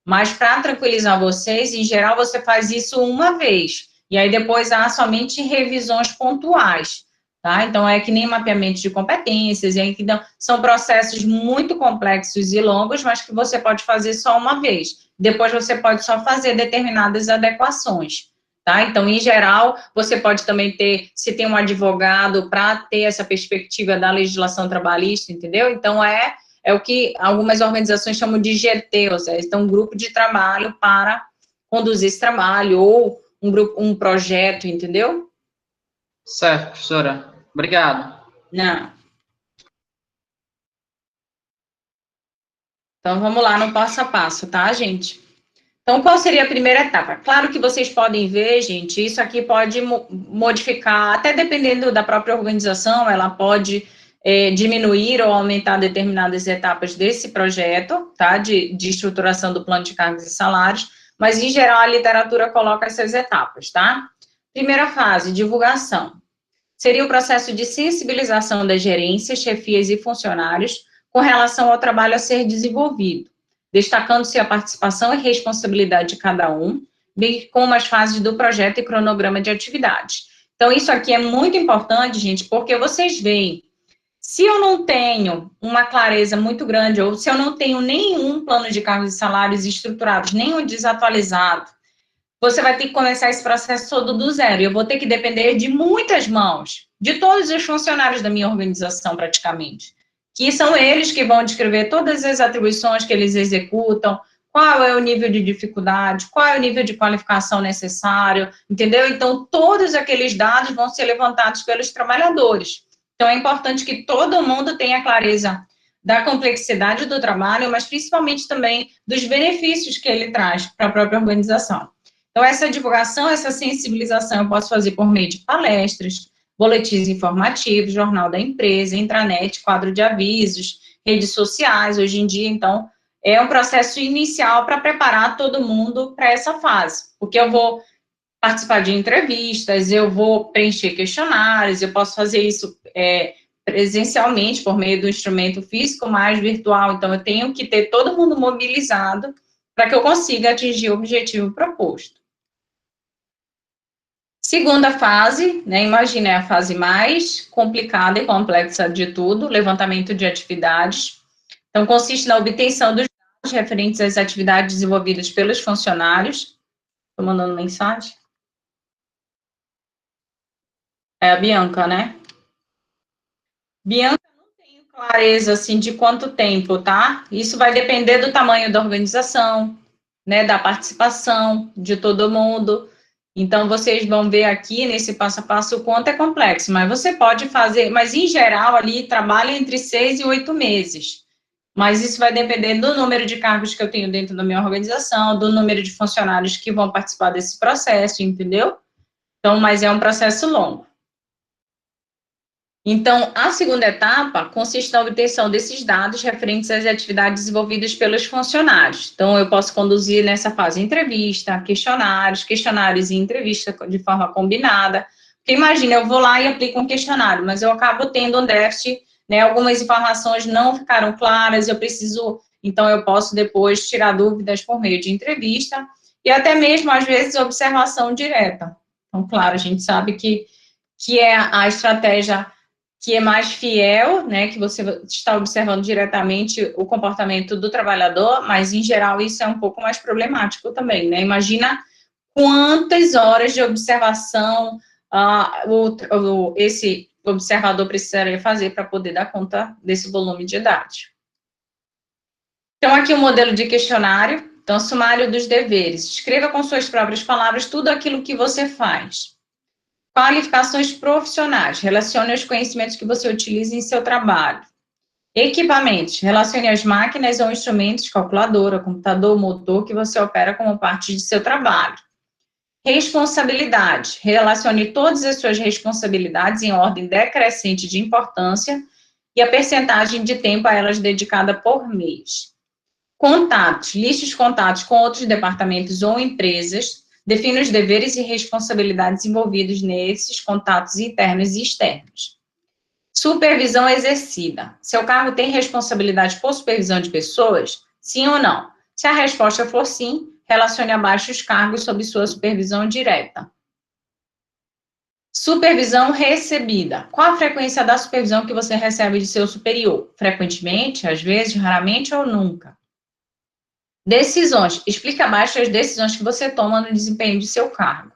Mas, para tranquilizar vocês, em geral, você faz isso uma vez, e aí depois há somente revisões pontuais, tá? Então, é que nem mapeamento de competências, e aí, então, são processos muito complexos e longos, mas que você pode fazer só uma vez. Depois você pode só fazer determinadas adequações, tá? Então, em geral, você pode também ter, se tem um advogado, para ter essa perspectiva da legislação trabalhista, entendeu? Então, é o que algumas organizações chamam de GT, ou seja, então, um grupo de trabalho para conduzir esse trabalho, ou um projeto, entendeu? Certo, professora. Obrigado. Não. Então, vamos lá no passo a passo, tá, gente? Então, qual seria a primeira etapa? Claro que vocês podem ver, gente, isso aqui pode modificar, até dependendo da própria organização, ela pode diminuir ou aumentar determinadas etapas desse projeto, tá, de estruturação do plano de cargos e salários, mas, em geral, a literatura coloca essas etapas, tá? Primeira fase, divulgação. Seria o processo de sensibilização das gerências, chefias e funcionários com relação ao trabalho a ser desenvolvido, destacando-se a participação e responsabilidade de cada um, bem como as fases do projeto e cronograma de atividades. Então, isso aqui é muito importante, gente, porque vocês veem, se eu não tenho uma clareza muito grande, ou se eu não tenho nenhum plano de cargos e salários estruturados, nenhum desatualizado, você vai ter que começar esse processo todo do zero. Eu vou ter que depender de muitas mãos, de todos os funcionários da minha organização, praticamente, que são eles que vão descrever todas as atribuições que eles executam, qual é o nível de dificuldade, qual é o nível de qualificação necessário, entendeu? Então, todos aqueles dados vão ser levantados pelos trabalhadores. Então, é importante que todo mundo tenha clareza da complexidade do trabalho, mas principalmente também dos benefícios que ele traz para a própria organização. Então, essa divulgação, essa sensibilização eu posso fazer por meio de palestras, boletins informativos, jornal da empresa, intranet, quadro de avisos, redes sociais, hoje em dia, então, é um processo inicial para preparar todo mundo para essa fase, porque eu vou participar de entrevistas, eu vou preencher questionários, eu posso fazer isso presencialmente, por meio do instrumento físico, mais virtual, então eu tenho que ter todo mundo mobilizado para que eu consiga atingir o objetivo proposto. Segunda fase, né, imagina, é a fase mais complicada e complexa de tudo, levantamento de atividades. Então, consiste na obtenção dos dados referentes às atividades desenvolvidas pelos funcionários. Estou mandando mensagem. É a Bianca, né? Bianca, não tenho clareza, assim, de quanto tempo, tá? Isso vai depender do tamanho da organização, né, da participação de todo mundo. Então, vocês vão ver aqui, nesse passo a passo, o quanto é complexo, mas você pode fazer, mas em geral, ali, trabalha entre 6 e 8 meses. Mas isso vai depender do número de cargos que eu tenho dentro da minha organização, do número de funcionários que vão participar desse processo, entendeu? Então, mas é um processo longo. Então, a segunda etapa consiste na obtenção desses dados referentes às atividades desenvolvidas pelos funcionários. Então, eu posso conduzir nessa fase entrevista, questionários e entrevista de forma combinada. Porque imagina, eu vou lá e aplico um questionário, mas eu acabo tendo um déficit, né, algumas informações não ficaram claras, então eu posso depois tirar dúvidas por meio de entrevista e até mesmo, às vezes, observação direta. Então, claro, a gente sabe que é a estratégia que é mais fiel, né, que você está observando diretamente o comportamento do trabalhador, mas, em geral, isso é um pouco mais problemático também, né? Imagina quantas horas de observação esse observador precisaria fazer para poder dar conta desse volume de dados. Então, aqui o modelo de questionário. Então, sumário dos deveres. Escreva com suas próprias palavras tudo aquilo que você faz. Qualificações profissionais, relacione os conhecimentos que você utiliza em seu trabalho. Equipamentos, relacione as máquinas ou instrumentos, calculadora, computador, motor, que você opera como parte de seu trabalho. Responsabilidade, relacione todas as suas responsabilidades em ordem decrescente de importância e a percentagem de tempo a elas dedicada por mês. Contatos, liste os contatos com outros departamentos ou empresas, define os deveres e responsabilidades envolvidos nesses contatos internos e externos. Supervisão exercida. Seu cargo tem responsabilidade por supervisão de pessoas? Sim ou não? Se a resposta for sim, relacione abaixo os cargos sob sua supervisão direta. Supervisão recebida. Qual a frequência da supervisão que você recebe de seu superior? Frequentemente, às vezes, raramente ou nunca? Decisões. Explique abaixo as decisões que você toma no desempenho de seu cargo.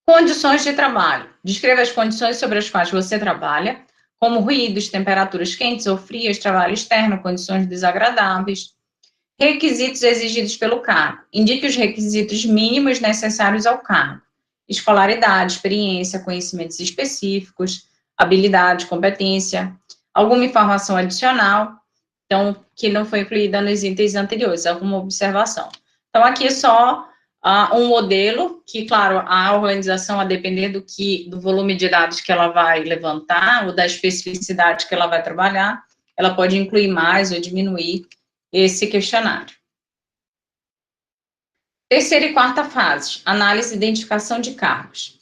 Condições de trabalho. Descreva as condições sobre as quais você trabalha, como ruídos, temperaturas quentes ou frias, trabalho externo, condições desagradáveis. Requisitos exigidos pelo cargo. Indique os requisitos mínimos necessários ao cargo. Escolaridade, experiência, conhecimentos específicos, habilidade, competência, alguma informação adicional. então, que não foi incluída nos itens anteriores, alguma observação. Então, aqui é só um modelo que, claro, a organização, a depender do volume de dados que ela vai levantar, ou da especificidade que ela vai trabalhar, ela pode incluir mais ou diminuir esse questionário. Terceira e quarta fase, análise e identificação de cargos.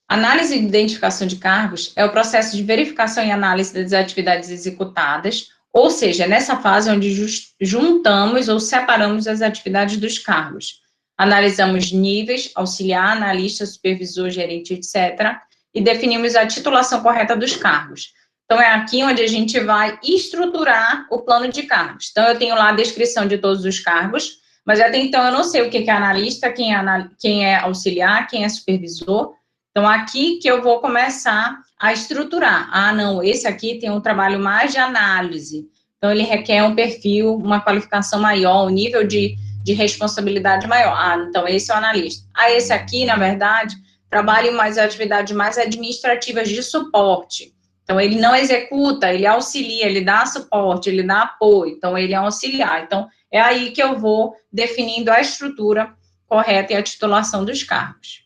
Análise e identificação de cargos é o processo de verificação e análise das atividades executadas, ou seja, é nessa fase onde juntamos ou separamos as atividades dos cargos. Analisamos níveis, auxiliar, analista, supervisor, gerente, etc., e definimos a titulação correta dos cargos. Então, é aqui onde a gente vai estruturar o plano de cargos. Então, eu tenho lá a descrição de todos os cargos, mas até então eu não sei o que é analista, quem é auxiliar, quem é supervisor. Então, aqui que eu vou começar a estruturar. Ah, não, esse aqui tem um trabalho mais de análise. Então, ele requer um perfil, uma qualificação maior, um nível de responsabilidade maior. Ah, então, esse é o analista. Ah, esse aqui, na verdade, trabalha em mais atividades mais administrativas de suporte. Então, ele não executa, ele auxilia, ele dá suporte, ele dá apoio. Então, ele é um auxiliar. Então, é aí que eu vou definindo a estrutura correta e a titulação dos cargos.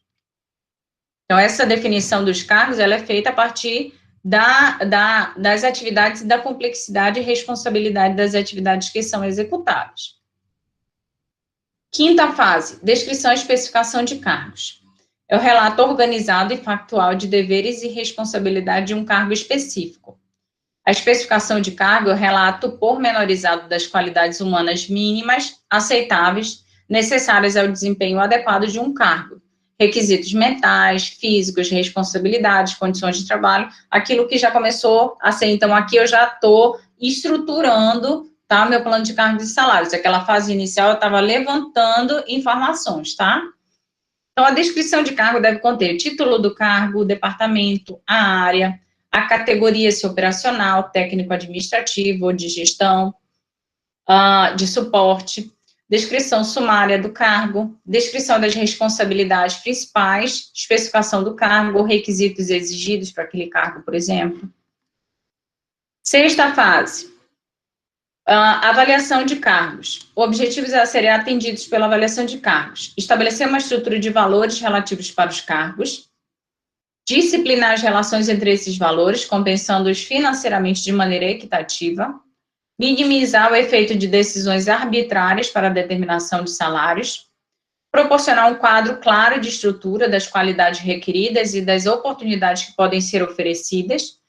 Então, essa definição dos cargos, ela é feita a partir das atividades e da complexidade e responsabilidade das atividades que são executadas. Quinta fase, descrição e especificação de cargos. É o relato organizado e factual de deveres e responsabilidade de um cargo específico. A especificação de cargo é o relato pormenorizado das qualidades humanas mínimas, aceitáveis, necessárias ao desempenho adequado de um cargo. Requisitos mentais, físicos, responsabilidades, condições de trabalho, aquilo que já começou a ser. Então, aqui eu já estou estruturando, tá, meu plano de cargos e salários. Aquela fase inicial eu estava levantando informações, tá? Então, a descrição de cargo deve conter o título do cargo, o departamento, a área, a categoria, se operacional, técnico-administrativo ou de gestão, de suporte, descrição sumária do cargo, descrição das responsabilidades principais, especificação do cargo, requisitos exigidos para aquele cargo, por exemplo. Sexta fase, avaliação de cargos. Objetivos a serem atendidos pela avaliação de cargos. Estabelecer uma estrutura de valores relativos para os cargos. Disciplinar as relações entre esses valores, compensando-os financeiramente de maneira equitativa. Minimizar o efeito de decisões arbitrárias para a determinação de salários. Proporcionar um quadro claro de estrutura das qualidades requeridas e das oportunidades que podem ser oferecidas.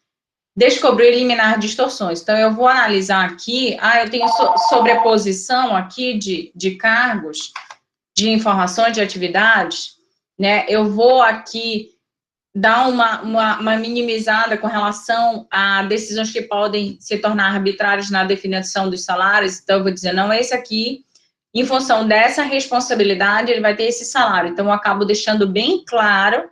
Descobrir e eliminar distorções. Então, eu vou analisar aqui, eu tenho sobreposição aqui de cargos, de informações, de atividades, né? Eu vou aqui dar uma minimizada com relação a decisões que podem se tornar arbitrárias na definição dos salários. Então, eu vou dizer, não, esse aqui, em função dessa responsabilidade, ele vai ter esse salário. Então, eu acabo deixando bem claro,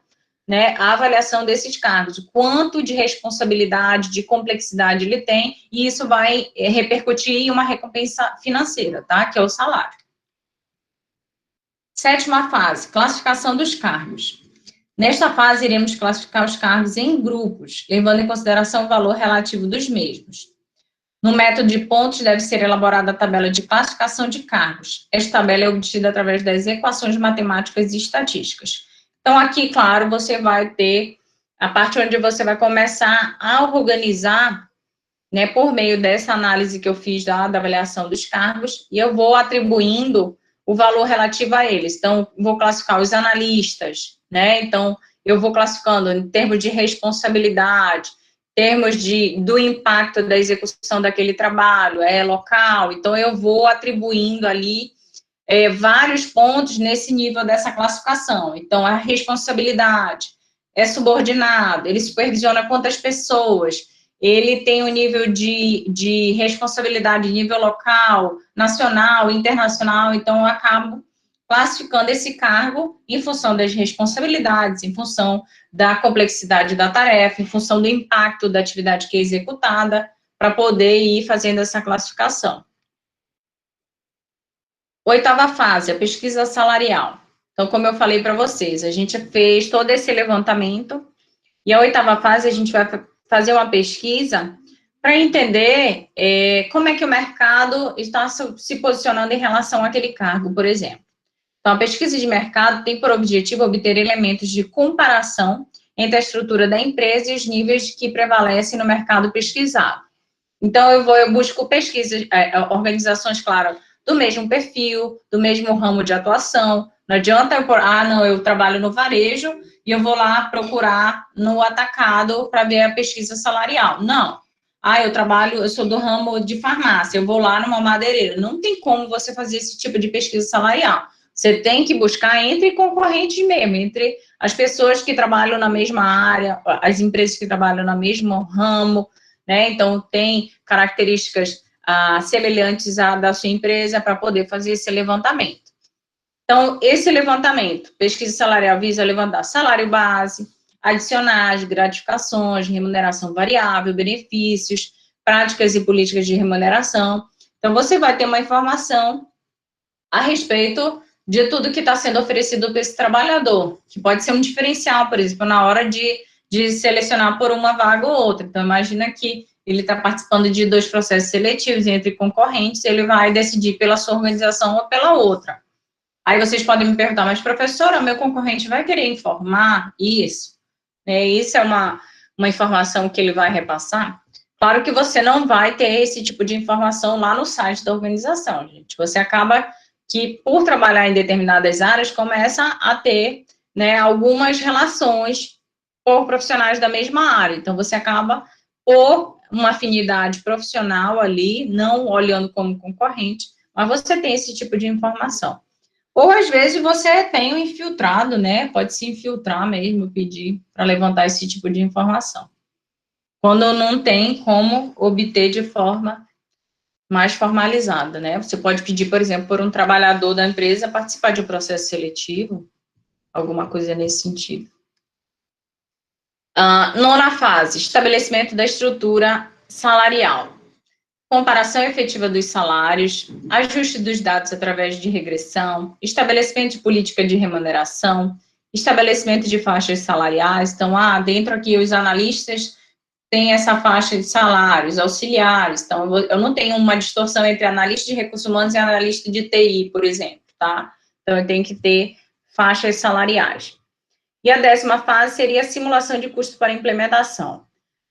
né, a avaliação desses cargos, o quanto de responsabilidade, de complexidade ele tem, e isso vai repercutir em uma recompensa financeira, tá? Que é o salário. Sétima fase, classificação dos cargos. Nesta fase, iremos classificar os cargos em grupos, levando em consideração o valor relativo dos mesmos. No método de pontos, deve ser elaborada a tabela de classificação de cargos. Esta tabela é obtida através das equações matemáticas e estatísticas. Então, aqui, claro, você vai ter a parte onde você vai começar a organizar, né, por meio dessa análise que eu fiz da avaliação dos cargos, e eu vou atribuindo o valor relativo a eles. Então, vou classificar os analistas, né? Então, eu vou classificando em termos de responsabilidade, termos do impacto da execução daquele trabalho, local. Então, eu vou atribuindo ali vários pontos nesse nível dessa classificação. Então, a responsabilidade é subordinado, ele supervisiona quantas pessoas, ele tem um nível de responsabilidade em nível local, nacional, internacional. Então, eu acabo classificando esse cargo em função das responsabilidades, em função da complexidade da tarefa, em função do impacto da atividade que é executada, para poder ir fazendo essa classificação. Oitava fase, a pesquisa salarial. Então, como eu falei para vocês, a gente fez todo esse levantamento, e a oitava fase a gente vai fazer uma pesquisa para entender como é que o mercado está se posicionando em relação àquele cargo, por exemplo. Então, a pesquisa de mercado tem por objetivo obter elementos de comparação entre a estrutura da empresa e os níveis que prevalecem no mercado pesquisado. Então, eu busco pesquisas, organizações, claro, do mesmo perfil, do mesmo ramo de atuação. Não adianta eu trabalho no varejo e eu vou lá procurar no atacado para ver a pesquisa salarial. Não. Eu sou do ramo de farmácia, eu vou lá numa madeireira. Não tem como você fazer esse tipo de pesquisa salarial. Você tem que buscar entre concorrentes mesmo, entre as pessoas que trabalham na mesma área, as empresas que trabalham no mesmo ramo, né? Então, tem características semelhantes à da sua empresa para poder fazer esse levantamento. Então, esse levantamento, pesquisa salarial, visa levantar salário base, adicionais, gratificações, remuneração variável, benefícios, práticas e políticas de remuneração. Então, você vai ter uma informação a respeito de tudo que está sendo oferecido para esse trabalhador, que pode ser um diferencial, por exemplo, na hora de selecionar por uma vaga ou outra. Então, imagina que ele está participando de 2 processos seletivos entre concorrentes, ele vai decidir pela sua organização ou pela outra. Aí vocês podem me perguntar, mas professora, meu concorrente vai querer informar isso? Isso é uma informação que ele vai repassar? Claro que você não vai ter esse tipo de informação lá no site da organização, gente. Você acaba que, por trabalhar em determinadas áreas, começa a ter, né, algumas relações por profissionais da mesma área. Então, você acaba, por uma afinidade profissional ali, não olhando como concorrente, mas você tem esse tipo de informação. Ou, às vezes, você tem um infiltrado, né? Pode se infiltrar mesmo, pedir para levantar esse tipo de informação. Quando não tem como obter de forma mais formalizada, né? Você pode pedir, por exemplo, por um trabalhador da empresa participar de um processo seletivo, alguma coisa nesse sentido. Nona fase, estabelecimento da estrutura salarial. Comparação efetiva dos salários, ajuste dos dados através de regressão, estabelecimento de política de remuneração, estabelecimento de faixas salariais. Então, dentro aqui os analistas têm essa faixa de salários, auxiliares. Então, eu não tenho uma distorção entre analista de recursos humanos e analista de TI, por exemplo, tá? Então, eu tenho que ter faixas salariais. E a 10ª fase seria a simulação de custo para implementação.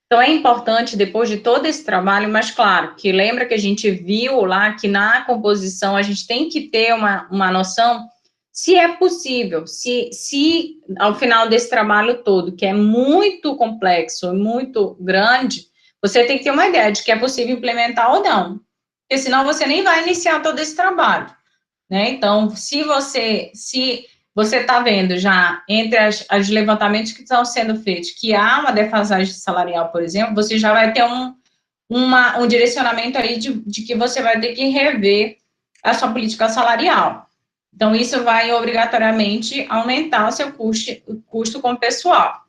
Então, é importante, depois de todo esse trabalho, mas claro, que lembra que a gente viu lá que na composição a gente tem que ter uma noção se é possível, se ao final desse trabalho todo, que é muito complexo, muito grande, você tem que ter uma ideia de que é possível implementar ou não, porque senão você nem vai iniciar todo esse trabalho, né? Então, se você está vendo já, entre os levantamentos que estão sendo feitos, que há uma defasagem salarial, por exemplo, você já vai ter um direcionamento aí de que você vai ter que rever a sua política salarial. Então, isso vai obrigatoriamente aumentar o seu custo com o pessoal.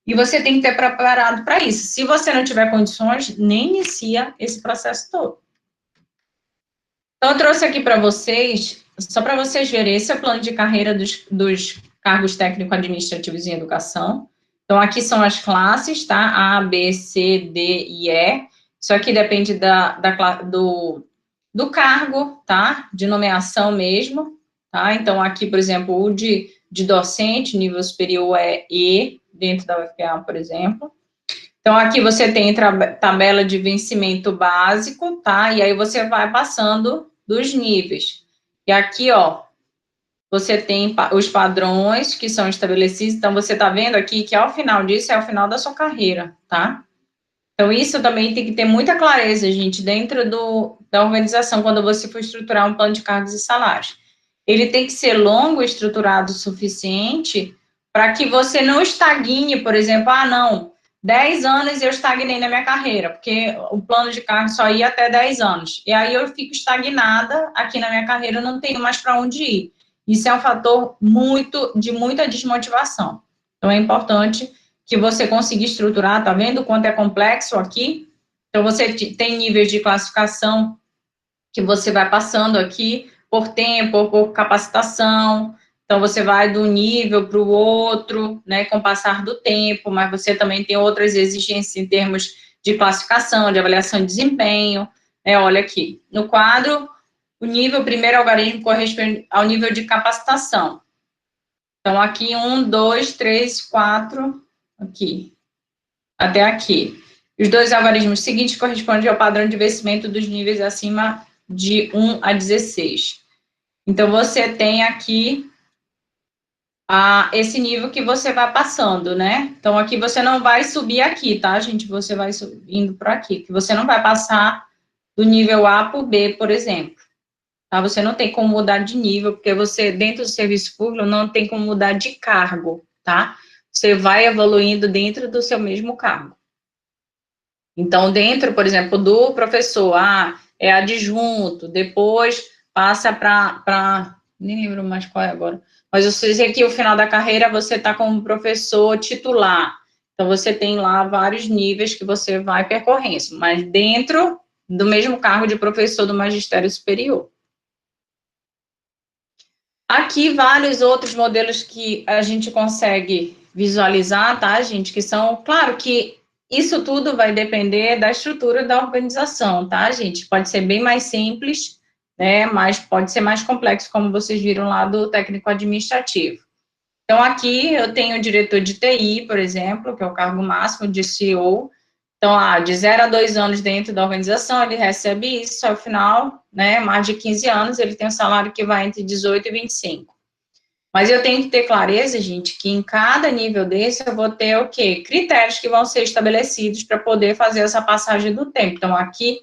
E você tem que ter preparado para isso. Se você não tiver condições, nem inicia esse processo todo. Então, eu trouxe aqui para vocês, só para vocês verem, esse é o plano de carreira dos cargos técnico-administrativos em educação. Então, aqui são as classes, tá? A, B, C, D e E. Isso aqui depende do cargo, tá? De nomeação mesmo, tá? Então, aqui, por exemplo, o de docente, nível superior é E, dentro da UFPA, por exemplo. Então, aqui você tem tabela de vencimento básico, tá? E aí você vai passando dos níveis. E aqui, ó, você tem os padrões que são estabelecidos. Então, você tá vendo aqui que ao final disso é o final da sua carreira, tá? Então, isso também tem que ter muita clareza, gente, dentro da organização, quando você for estruturar um plano de cargos e salários. Ele tem que ser longo e estruturado o suficiente para que você não estagne, por exemplo, não, 10 anos eu estagnei na minha carreira, porque o plano de cargo só ia até 10 anos. E aí eu fico estagnada aqui na minha carreira, não tenho mais para onde ir. Isso é um fator de muita desmotivação. Então, é importante que você consiga estruturar, tá vendo o quanto é complexo aqui? Então, você tem níveis de classificação que você vai passando aqui por tempo, por capacitação. Então, você vai de um nível para o outro, né, com o passar do tempo, mas você também tem outras exigências em termos de classificação, de avaliação de desempenho. Olha aqui, no quadro, o nível, o primeiro algarismo corresponde ao nível de capacitação. Então, aqui, 1, 2, 3, 4, aqui, até aqui. Os dois algarismos seguintes correspondem ao padrão de vencimento dos níveis acima de 1 a 16. Então, você tem aqui esse nível que você vai passando, né? Então, aqui você não vai subir aqui, tá, gente? Você vai subindo por aqui, que você não vai passar do nível A para o B, por exemplo. Tá? Você não tem como mudar de nível, porque você, dentro do serviço público, não tem como mudar de cargo, tá? Você vai evoluindo dentro do seu mesmo cargo. Então, dentro, por exemplo, do professor, é adjunto, depois passa para nem lembro mais qual é agora, mas eu sei que no final da carreira você está como professor titular, então você tem lá vários níveis que você vai percorrendo, mas dentro do mesmo cargo de professor do magistério superior. Aqui, vários outros modelos que a gente consegue visualizar, tá, gente, que são, claro que isso tudo vai depender da estrutura da organização, tá, gente? Pode ser bem mais simples, né, mas pode ser mais complexo, como vocês viram lá do técnico administrativo. Então, aqui eu tenho o diretor de TI, por exemplo, que é o cargo máximo de CEO. Então, de 0 a 2 anos dentro da organização, ele recebe isso, ao final, né, mais de 15 anos, ele tem um salário que vai entre 18 e 25. Mas eu tenho que ter clareza, gente, que em cada nível desse eu vou ter o quê? Critérios que vão ser estabelecidos para poder fazer essa passagem do tempo. Então, aqui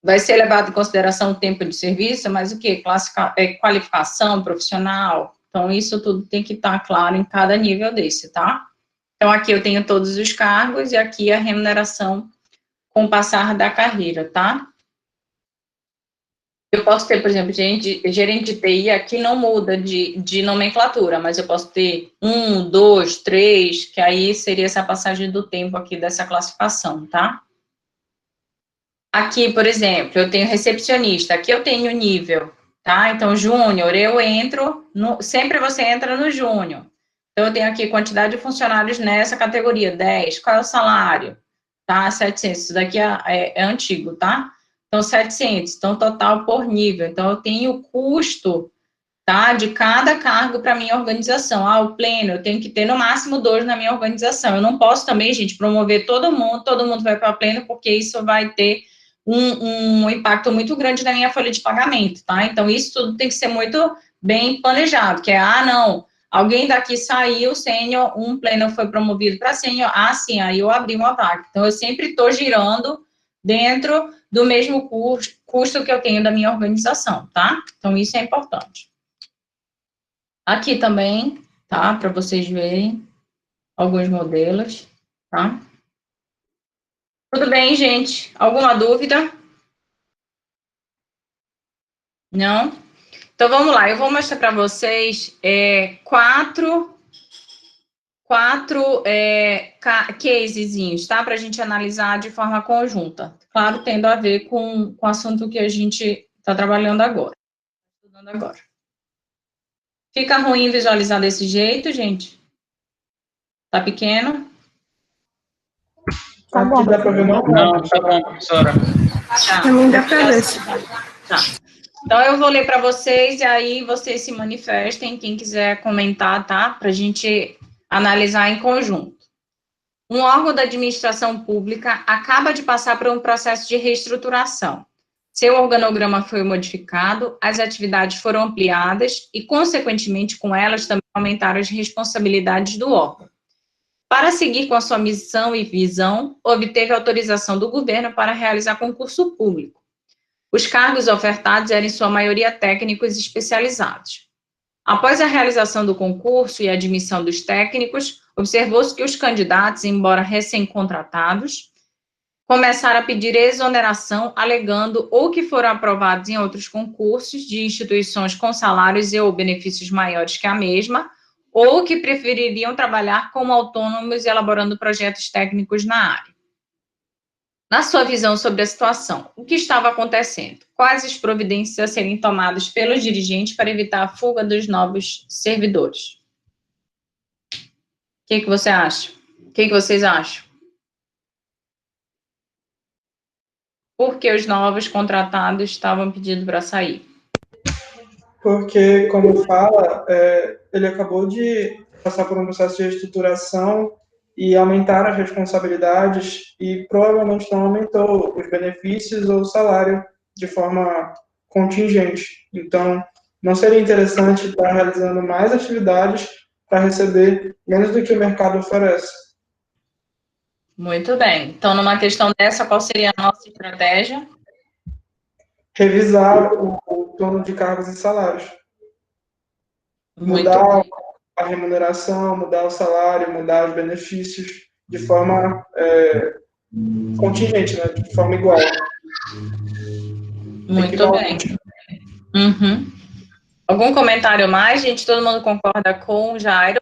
vai ser levado em consideração o tempo de serviço, mas o quê? Qualificação profissional. Então, isso tudo tem que estar claro em cada nível desse, tá? Então, aqui eu tenho todos os cargos e aqui a remuneração com o passar da carreira, tá? Eu posso ter, por exemplo, gerente de TI, aqui não muda de nomenclatura, mas eu posso ter 1, 2, 3, que aí seria essa passagem do tempo aqui dessa classificação, tá? Aqui, por exemplo, eu tenho recepcionista, aqui eu tenho nível, tá? Então, júnior, eu entro, sempre você entra no júnior. Então, eu tenho aqui quantidade de funcionários nessa categoria, 10. Qual é o salário? Tá, 700. Isso daqui é antigo, tá? Então, 700. Então, total por nível. Então, eu tenho o custo, tá, de cada cargo para minha organização. O pleno, eu tenho que ter no máximo 2 na minha organização. Eu não posso também, gente, promover todo mundo vai para pleno, porque isso vai ter um impacto muito grande na minha folha de pagamento, tá? Então, isso tudo tem que ser muito bem planejado, que não, alguém daqui saiu, sênior, um pleno foi promovido para sênior, sim, aí eu abri uma vaga. Então, eu sempre estou girando dentro do mesmo custo que eu tenho da minha organização, tá? Então, isso é importante. Aqui também, tá? Para vocês verem alguns modelos, tá? Tudo bem, gente? Alguma dúvida? Não? Então, vamos lá. Eu vou mostrar para vocês quatro casezinhos, tá? Para a gente analisar de forma conjunta. Claro, tendo a ver com o assunto que a gente está trabalhando agora. Estudando agora. Fica ruim visualizar desse jeito, gente? Tá pequeno? Tá bom. Dá para ver Não, tá bom, professora. Tá. Pra mim dá pra ver. Tá. Então, eu vou ler para vocês e aí vocês se manifestem, quem quiser comentar, tá? Para a gente analisar em conjunto. Um órgão da administração pública acaba de passar por um processo de reestruturação. Seu organograma foi modificado, as atividades foram ampliadas e, consequentemente, com elas também aumentaram as responsabilidades do órgão. Para seguir com a sua missão e visão, obteve autorização do governo para realizar concurso público. Os cargos ofertados eram, em sua maioria, técnicos especializados. Após a realização do concurso e a admissão dos técnicos, observou-se que os candidatos, embora recém-contratados, começaram a pedir exoneração, alegando ou que foram aprovados em outros concursos de instituições com salários e ou benefícios maiores que a mesma, ou que prefeririam trabalhar como autônomos elaborando projetos técnicos na área. Na sua visão sobre a situação, o que estava acontecendo? Quais as providências a serem tomadas pelos dirigentes para evitar a fuga dos novos servidores? O que você acha? O que vocês acham? porque os novos contratados estavam pedindo para sair. Porque, como fala, ele acabou de passar por um processo de reestruturação e aumentar as responsabilidades e provavelmente não aumentou os benefícios ou o salário de forma contingente. Então, não seria interessante estar realizando mais atividades para receber menos do que o mercado oferece. Muito bem. Então, numa questão dessa, qual seria a nossa estratégia? Revisar o plano de cargos e salários. Muito Mudar bem. a remuneração, mudar o salário, mudar os benefícios de forma contingente, né? De forma igual. Muito bem. Uhum. Algum comentário mais, gente? Todo mundo concorda com o Jairo?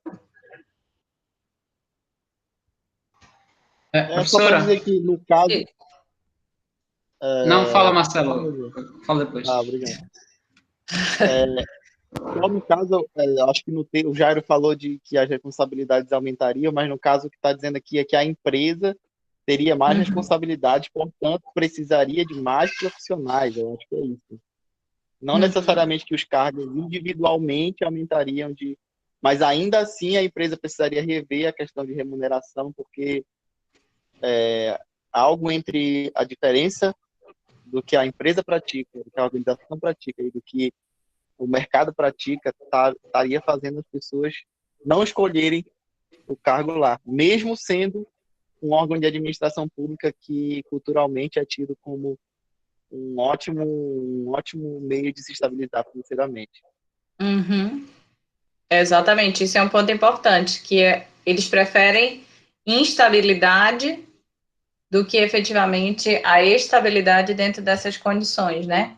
Só para dizer que, no caso... Não, fala, Marcelo. Fala depois. Obrigado. Só no caso, acho que o Jairo falou de que as responsabilidades aumentariam, mas no caso o que está dizendo aqui é que a empresa teria mais responsabilidades, portanto, precisaria de mais profissionais. Eu acho que é isso. Não necessariamente que os cargos individualmente aumentariam, mas ainda assim a empresa precisaria rever a questão de remuneração, porque algo entre a diferença do que a empresa pratica, do que a organização pratica e do que o mercado pratica estaria fazendo as pessoas não escolherem o cargo lá, mesmo sendo um órgão de administração pública que culturalmente é tido como um ótimo meio de se estabilizar financeiramente. Uhum. Exatamente, isso é um ponto importante, que eles preferem instabilidade do que efetivamente a estabilidade dentro dessas condições, né?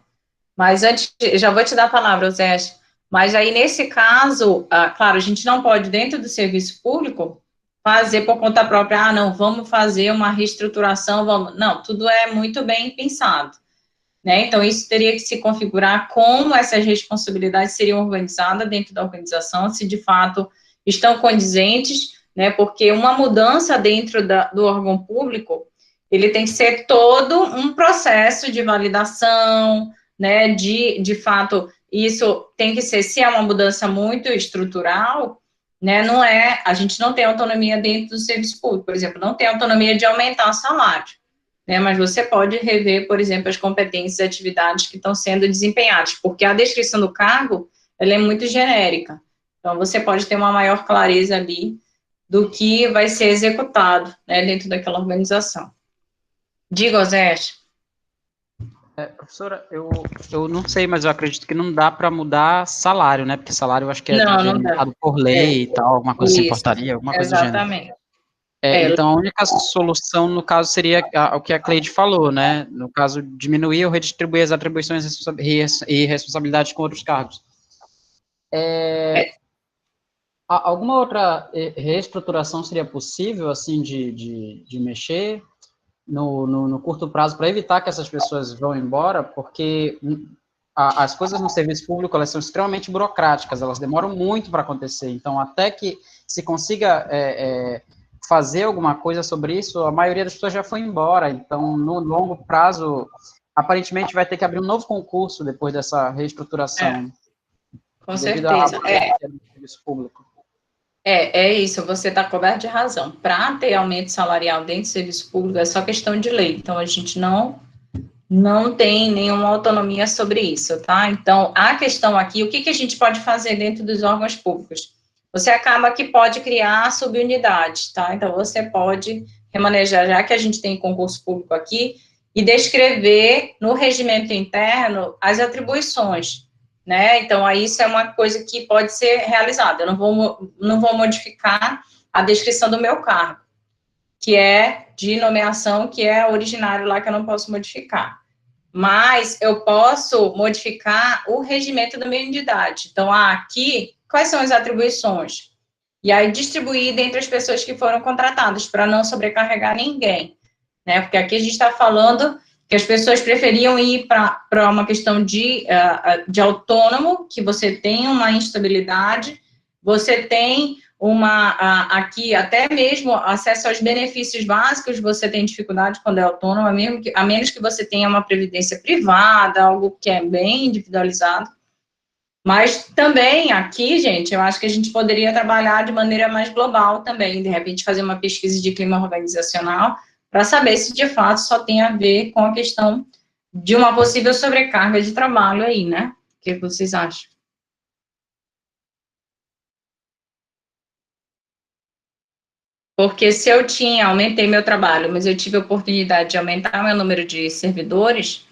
Mas antes, já vou te dar a palavra, Zé. Mas aí, nesse caso, claro, a gente não pode, dentro do serviço público, fazer por conta própria, não, vamos fazer uma reestruturação, vamos... Não, tudo é muito bem pensado, né? Então, isso teria que se configurar como essas responsabilidades seriam organizadas dentro da organização, se de fato estão condizentes, né? Porque uma mudança dentro do órgão público, ele tem que ser todo um processo de validação, né, de fato, isso tem que ser, se é uma mudança muito estrutural, né, a gente não tem autonomia dentro do serviço público, por exemplo, não tem autonomia de aumentar o salário, né, mas você pode rever, por exemplo, as competências e atividades que estão sendo desempenhadas, porque a descrição do cargo, ela é muito genérica, então você pode ter uma maior clareza ali do que vai ser executado, né, dentro daquela organização. Diga, Zé. Professora, eu não sei, mas eu acredito que não dá para mudar salário, né? Porque salário eu acho que é limitado por lei e tal, alguma coisa assim, portaria, alguma coisa do gênero. Exatamente. Então, a única solução, no caso, seria o que a Cleide falou, né? No caso, diminuir ou redistribuir as atribuições e responsabilidades com outros cargos. Alguma outra reestruturação seria possível, assim, de mexer no curto prazo para evitar que essas pessoas vão embora? Porque as coisas no serviço público, elas são extremamente burocráticas, elas demoram muito para acontecer. Então, até que se consiga fazer alguma coisa sobre isso, a maioria das pessoas já foi embora. Então, no longo prazo, aparentemente vai ter que abrir um novo concurso depois dessa reestruturação. Com certeza. Do serviço público. É isso, você está coberto de razão. Para ter aumento salarial dentro do serviço público é só questão de lei. Então, a gente não tem nenhuma autonomia sobre isso, tá? Então, a questão aqui, o que a gente pode fazer dentro dos órgãos públicos? Você acaba que pode criar subunidades, tá? Então, você pode remanejar, já que a gente tem concurso público aqui, e descrever no regimento interno as atribuições, né? Então, aí isso é uma coisa que pode ser realizada. Eu não vou modificar a descrição do meu cargo, que é de nomeação, que é originário lá, que eu não posso modificar. Mas eu posso modificar o regimento da minha unidade. Então, aqui, quais são as atribuições? E aí, distribuir entre as pessoas que foram contratadas, para não sobrecarregar ninguém, né? Porque aqui a gente está falando que as pessoas preferiam ir para uma questão de autônomo, que você tem uma instabilidade, você tem aqui, até mesmo acesso aos benefícios básicos, você tem dificuldade quando é autônomo, a menos que você tenha uma previdência privada, algo que é bem individualizado. Mas também aqui, gente, eu acho que a gente poderia trabalhar de maneira mais global também, de repente fazer uma pesquisa de clima organizacional, para saber se de fato só tem a ver com a questão de uma possível sobrecarga de trabalho aí, né? O que vocês acham? Porque se eu aumentei meu trabalho, mas eu tive a oportunidade de aumentar meu número de servidores,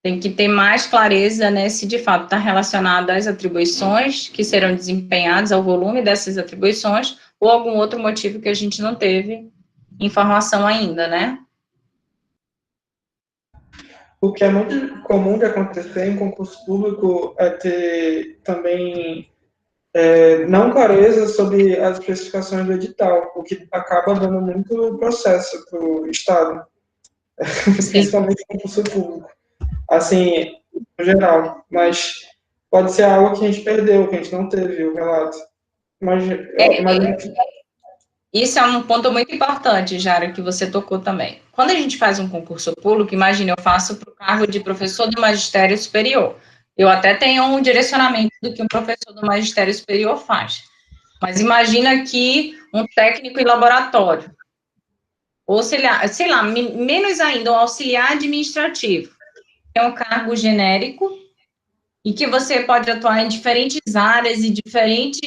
tem que ter mais clareza, né, se de fato está relacionado às atribuições que serão desempenhadas, ao volume dessas atribuições, ou algum outro motivo que a gente não teve informação ainda, né? O que é muito comum de acontecer em concurso público é ter também não clareza sobre as especificações do edital, o que acaba dando muito processo para o Estado, principalmente no concurso público, assim, no geral. Mas pode ser algo que a gente perdeu, que a gente não teve o relato. Mas, isso é um ponto muito importante, Jara, que você tocou também. Quando a gente faz um concurso público, imagine, eu faço para o cargo de professor do magistério superior. Eu até tenho um direcionamento do que um professor do magistério superior faz. Mas imagina que um técnico em laboratório, ou sei lá, menos ainda, um auxiliar administrativo. É um cargo genérico e que você pode atuar em diferentes áreas e diferentes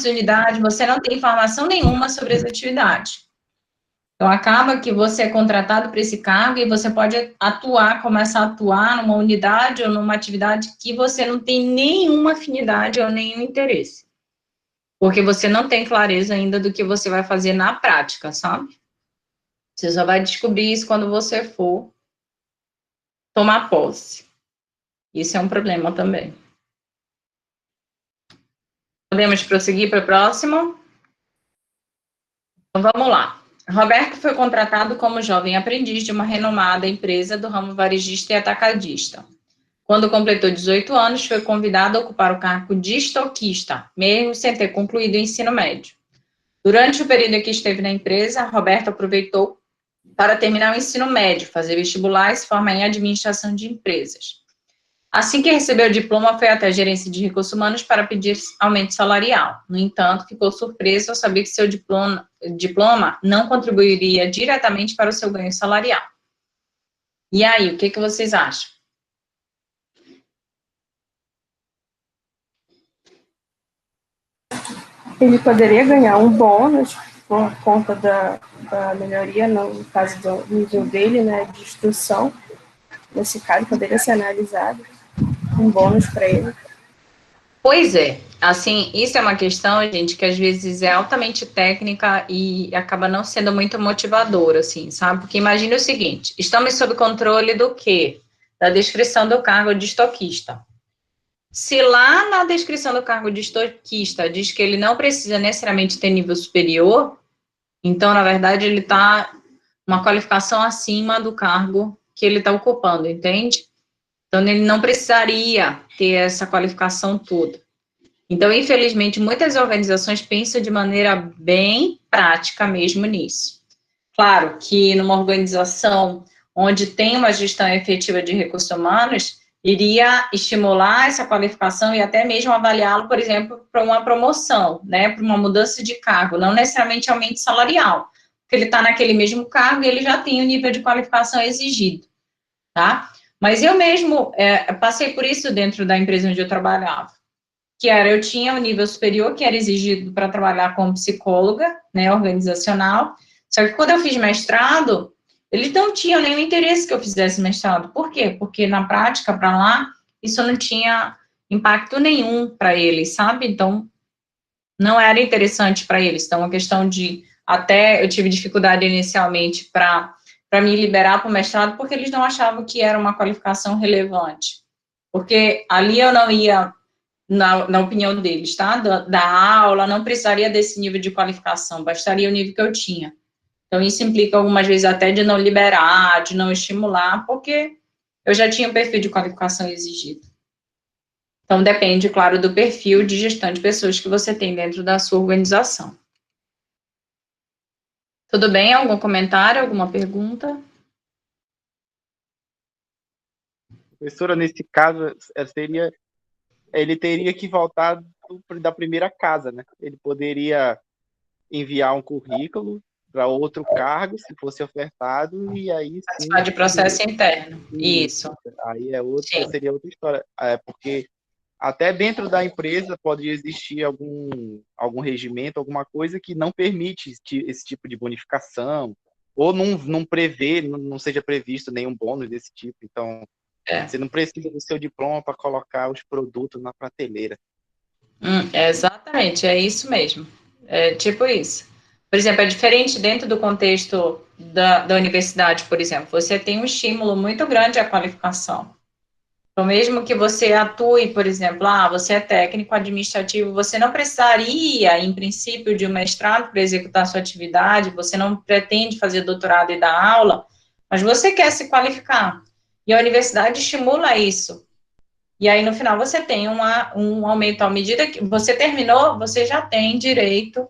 unidades, você não tem informação nenhuma sobre as atividades. Então, acaba que você é contratado para esse cargo e você pode começar a atuar numa unidade ou numa atividade que você não tem nenhuma afinidade ou nenhum interesse. Porque você não tem clareza ainda do que você vai fazer na prática, sabe? Você só vai descobrir isso quando você for tomar posse. Isso é um problema também. Podemos prosseguir para o próximo? Então, vamos lá. Roberto foi contratado como jovem aprendiz de uma renomada empresa do ramo varejista e atacadista. Quando completou 18 anos, foi convidado a ocupar o cargo de estoquista, mesmo sem ter concluído o ensino médio. Durante o período em que esteve na empresa, Roberto aproveitou para terminar o ensino médio, fazer vestibular e se formar em administração de empresas. Assim que recebeu o diploma, foi até a gerência de recursos humanos para pedir aumento salarial. No entanto, ficou surpreso ao saber que seu diploma não contribuiria diretamente para o seu ganho salarial. E aí, o que vocês acham? Ele poderia ganhar um bônus por conta da melhoria, no caso do nível dele, né, de instrução. Nesse caso, poderia ser analisado um bônus para ele. Pois é, assim, isso é uma questão, gente, que às vezes é altamente técnica e acaba não sendo muito motivadora, assim, sabe? Porque imagine o seguinte, estamos sob controle do quê? Da descrição do cargo de estoquista. Se lá na descrição do cargo de estoquista diz que ele não precisa necessariamente ter nível superior, então, na verdade, ele está uma qualificação acima do cargo que ele está ocupando, entende? Então, ele não precisaria ter essa qualificação toda. Então, infelizmente, muitas organizações pensam de maneira bem prática mesmo nisso. Claro que numa organização onde tem uma gestão efetiva de recursos humanos, iria estimular essa qualificação e até mesmo avaliá-lo, por exemplo, para uma promoção, né, para uma mudança de cargo, não necessariamente aumento salarial, porque ele está naquele mesmo cargo e ele já tem o nível de qualificação exigido, tá? Mas eu mesmo passei por isso dentro da empresa onde eu trabalhava, eu tinha o nível superior, que era exigido para trabalhar como psicóloga, né, organizacional, só que quando eu fiz mestrado, eles não tinham nenhum interesse que eu fizesse mestrado. Por quê? Porque na prática, para lá, isso não tinha impacto nenhum para eles, sabe? Então, não era interessante para eles. Então, a questão de, até eu tive dificuldade inicialmente para me liberar para o mestrado, porque eles não achavam que era uma qualificação relevante. Porque ali eu não ia, na opinião deles, tá? Da aula, não precisaria desse nível de qualificação, bastaria o nível que eu tinha. Então, isso implica algumas vezes até de não liberar, de não estimular, porque eu já tinha o perfil de qualificação exigido. Então, depende, claro, do perfil de gestão de pessoas que você tem dentro da sua organização. Tudo bem? Algum comentário, alguma pergunta? Professora, nesse caso, ele teria que voltar da primeira casa, né? Ele poderia enviar um currículo para outro cargo, se fosse ofertado, e aí Participar sim de processo interno. Isso. Aí Sim. seria outra história. Porque até dentro da empresa pode existir algum regimento, alguma coisa que não permite esse tipo de bonificação, ou não prevê, não seja previsto nenhum bônus desse tipo. Então, você não precisa do seu diploma para colocar os produtos na prateleira. Exatamente, é isso mesmo. É tipo isso. Por exemplo, é diferente dentro do contexto da universidade, por exemplo. Você tem um estímulo muito grande à qualificação. Então, mesmo que você atue, por exemplo, você é técnico administrativo, você não precisaria, em princípio, de um mestrado para executar sua atividade, você não pretende fazer doutorado e dar aula, mas você quer se qualificar. E a universidade estimula isso. E aí, no final, você tem um aumento à medida que você terminou, você já tem direito,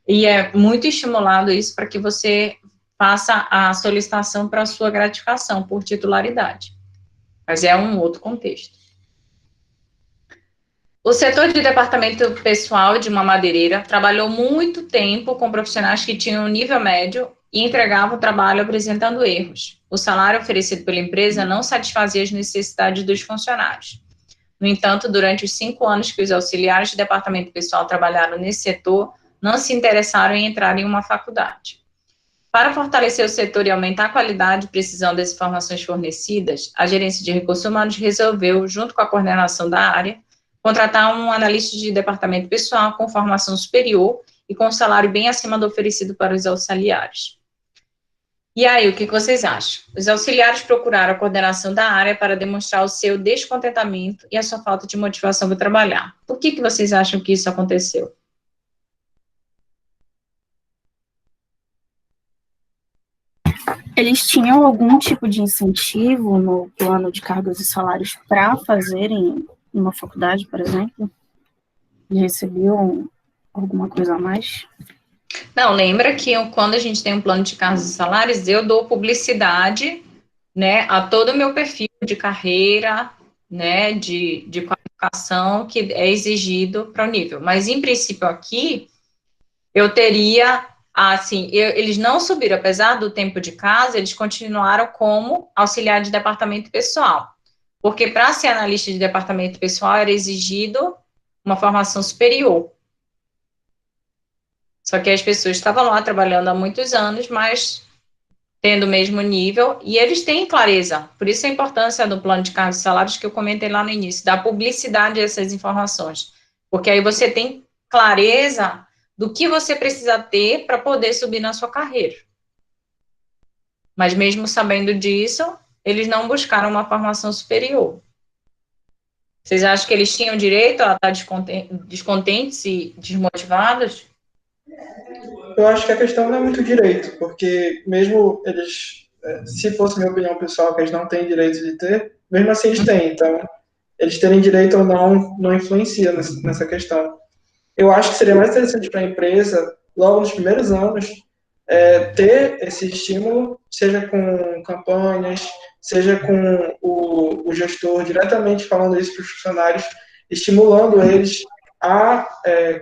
e é muito estimulado isso para que você faça a solicitação para a sua gratificação por titularidade. Mas é um outro contexto. O setor de departamento pessoal de uma madeireira trabalhou muito tempo com profissionais que tinham nível médio e entregavam o trabalho apresentando erros. O salário oferecido pela empresa não satisfazia as necessidades dos funcionários. No entanto, durante os 5 anos que os auxiliares de departamento pessoal trabalharam nesse setor, não se interessaram em entrar em uma faculdade. Para fortalecer o setor e aumentar a qualidade e precisão das informações fornecidas, a gerência de recursos humanos resolveu, junto com a coordenação da área, contratar um analista de departamento pessoal com formação superior e com um salário bem acima do oferecido para os auxiliares. E aí, o que vocês acham? Os auxiliares procuraram a coordenação da área para demonstrar o seu descontentamento e a sua falta de motivação para trabalhar. Por que vocês acham que isso aconteceu? Eles tinham algum tipo de incentivo no plano de cargos e salários para fazerem uma faculdade, por exemplo? Eles recebiam alguma coisa a mais? Não, lembra que quando a gente tem um plano de cargos e salários, eu dou publicidade, né, a todo o meu perfil de carreira, né, de qualificação que é exigido para o nível. Mas, em princípio, aqui, eu teria, assim, eles não subiram, apesar do tempo de casa, eles continuaram como auxiliar de departamento pessoal. Porque para ser analista de departamento pessoal era exigido uma formação superior. Só que as pessoas estavam lá trabalhando há muitos anos, mas tendo o mesmo nível, e eles têm clareza. Por isso a importância do plano de cargos e salários que eu comentei lá no início, da publicidade dessas informações. Porque aí você tem clareza do que você precisa ter para poder subir na sua carreira. Mas mesmo sabendo disso, eles não buscaram uma formação superior. Vocês acham que eles tinham direito a estar descontentes e desmotivados? Eu acho que a questão não é muito direito, porque mesmo eles, se fosse minha opinião pessoal, que eles não têm direito de ter, mesmo assim eles têm. Então, eles terem direito ou não influencia nessa questão. Eu acho que seria mais interessante para a empresa, logo nos primeiros anos, ter esse estímulo, seja com campanhas, seja com o gestor diretamente falando isso para os funcionários, estimulando eles a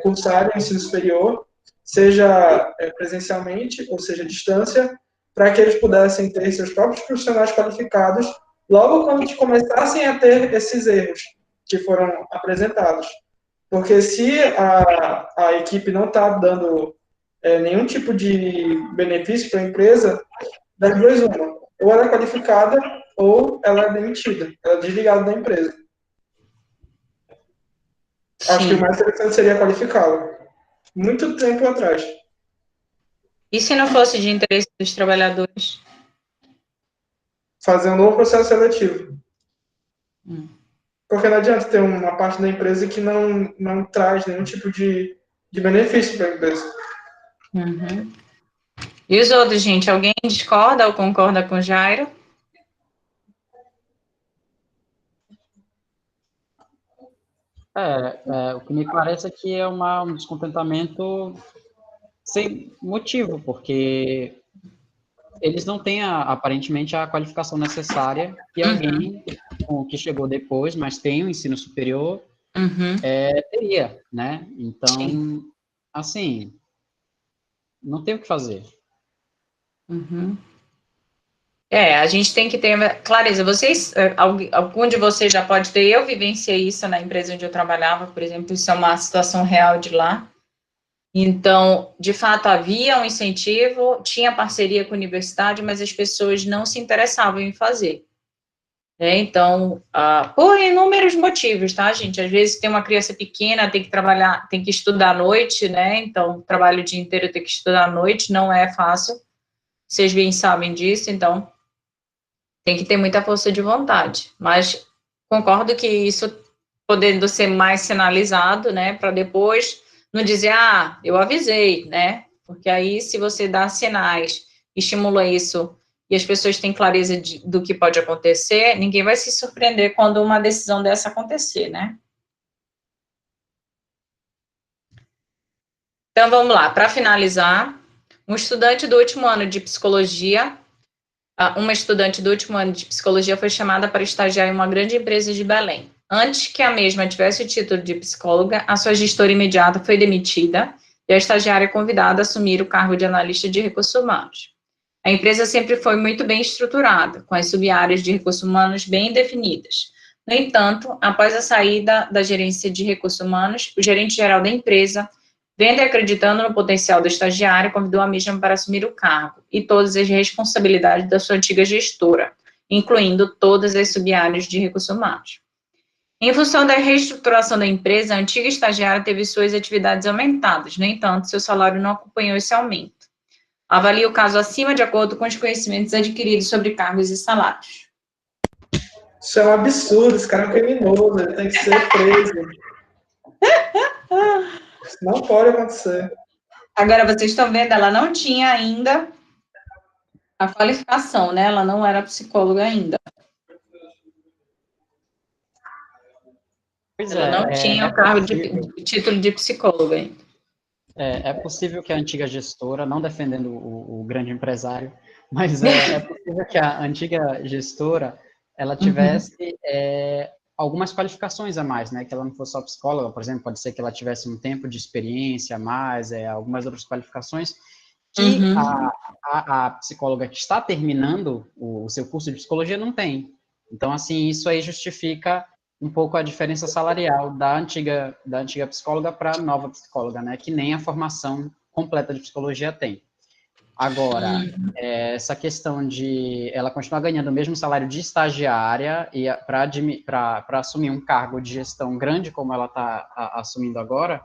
cursarem o ensino superior, seja presencialmente, ou seja, à distância, para que eles pudessem ter seus próprios profissionais qualificados logo quando eles começassem a ter esses erros que foram apresentados. Porque se a equipe não está dando nenhum tipo de benefício para a empresa, das duas uma. Ou ela é qualificada, ou ela é demitida. Ela é desligada da empresa. Sim. Acho que o mais interessante seria qualificá-la. Muito tempo atrás. E se não fosse de interesse dos trabalhadores? Fazer um novo processo seletivo. Porque não adianta ter uma parte da empresa que não traz nenhum tipo de benefício para a empresa. Uhum. E os outros, gente? Alguém discorda ou concorda com o Jairo? O que me parece é que é um descontentamento sem motivo, porque eles não têm, aparentemente, a qualificação necessária que alguém que chegou depois, mas tem o ensino superior, teria, né? Então, assim, não tem o que fazer. A gente tem que ter clareza. Vocês, algum de vocês já pode ter, eu vivenciei isso na empresa onde eu trabalhava, por exemplo, isso é uma situação real de lá. Então, de fato, havia um incentivo, tinha parceria com a universidade, mas as pessoas não se interessavam em fazer. Então, por inúmeros motivos, tá, gente? Às vezes tem uma criança pequena, tem que trabalhar, tem que estudar à noite, né? Então, trabalho o dia inteiro, tem que estudar à noite, não é fácil. Vocês bem sabem disso, então tem que ter muita força de vontade. Mas concordo que isso podendo ser mais sinalizado, né? Para depois não dizer, eu avisei, né? Porque aí, se você dá sinais, estimula isso, e as pessoas têm clareza do que pode acontecer, ninguém vai se surpreender quando uma decisão dessa acontecer, né? Então, vamos lá. Para finalizar, uma estudante do último ano de psicologia foi chamada para estagiar em uma grande empresa de Belém. Antes que a mesma tivesse o título de psicóloga, a sua gestora imediata foi demitida e a estagiária convidada a assumir o cargo de analista de recursos humanos. A empresa sempre foi muito bem estruturada, com as sub-áreas de recursos humanos bem definidas. No entanto, após a saída da gerência de recursos humanos, o gerente-geral da empresa, vendo e acreditando no potencial do estagiário, convidou a mesma para assumir o cargo e todas as responsabilidades da sua antiga gestora, incluindo todas as sub-áreas de recursos humanos. Em função da reestruturação da empresa, a antiga estagiária teve suas atividades aumentadas, no entanto, seu salário não acompanhou esse aumento. Avalie o caso acima de acordo com os conhecimentos adquiridos sobre cargos e salários. Isso é um absurdo, esse cara é um criminoso, ele tem que ser preso. Isso não pode acontecer. Agora, vocês estão vendo, ela não tinha ainda a qualificação, né? Ela não era psicóloga ainda. Pois ela não tinha o cargo de título de psicóloga ainda. É possível que a antiga gestora, não defendendo o grande empresário, mas é possível que a antiga gestora, ela tivesse algumas qualificações a mais, né? Que ela não fosse só psicóloga, por exemplo, pode ser que ela tivesse um tempo de experiência a mais, algumas outras qualificações, que a psicóloga que está terminando o seu curso de psicologia não tem. Então, assim, isso aí justifica um pouco a diferença salarial da antiga psicóloga para a nova psicóloga, né? Que nem a formação completa de psicologia tem. Agora, essa questão de ela continuar ganhando o mesmo salário de estagiária e para assumir um cargo de gestão grande como ela está assumindo agora,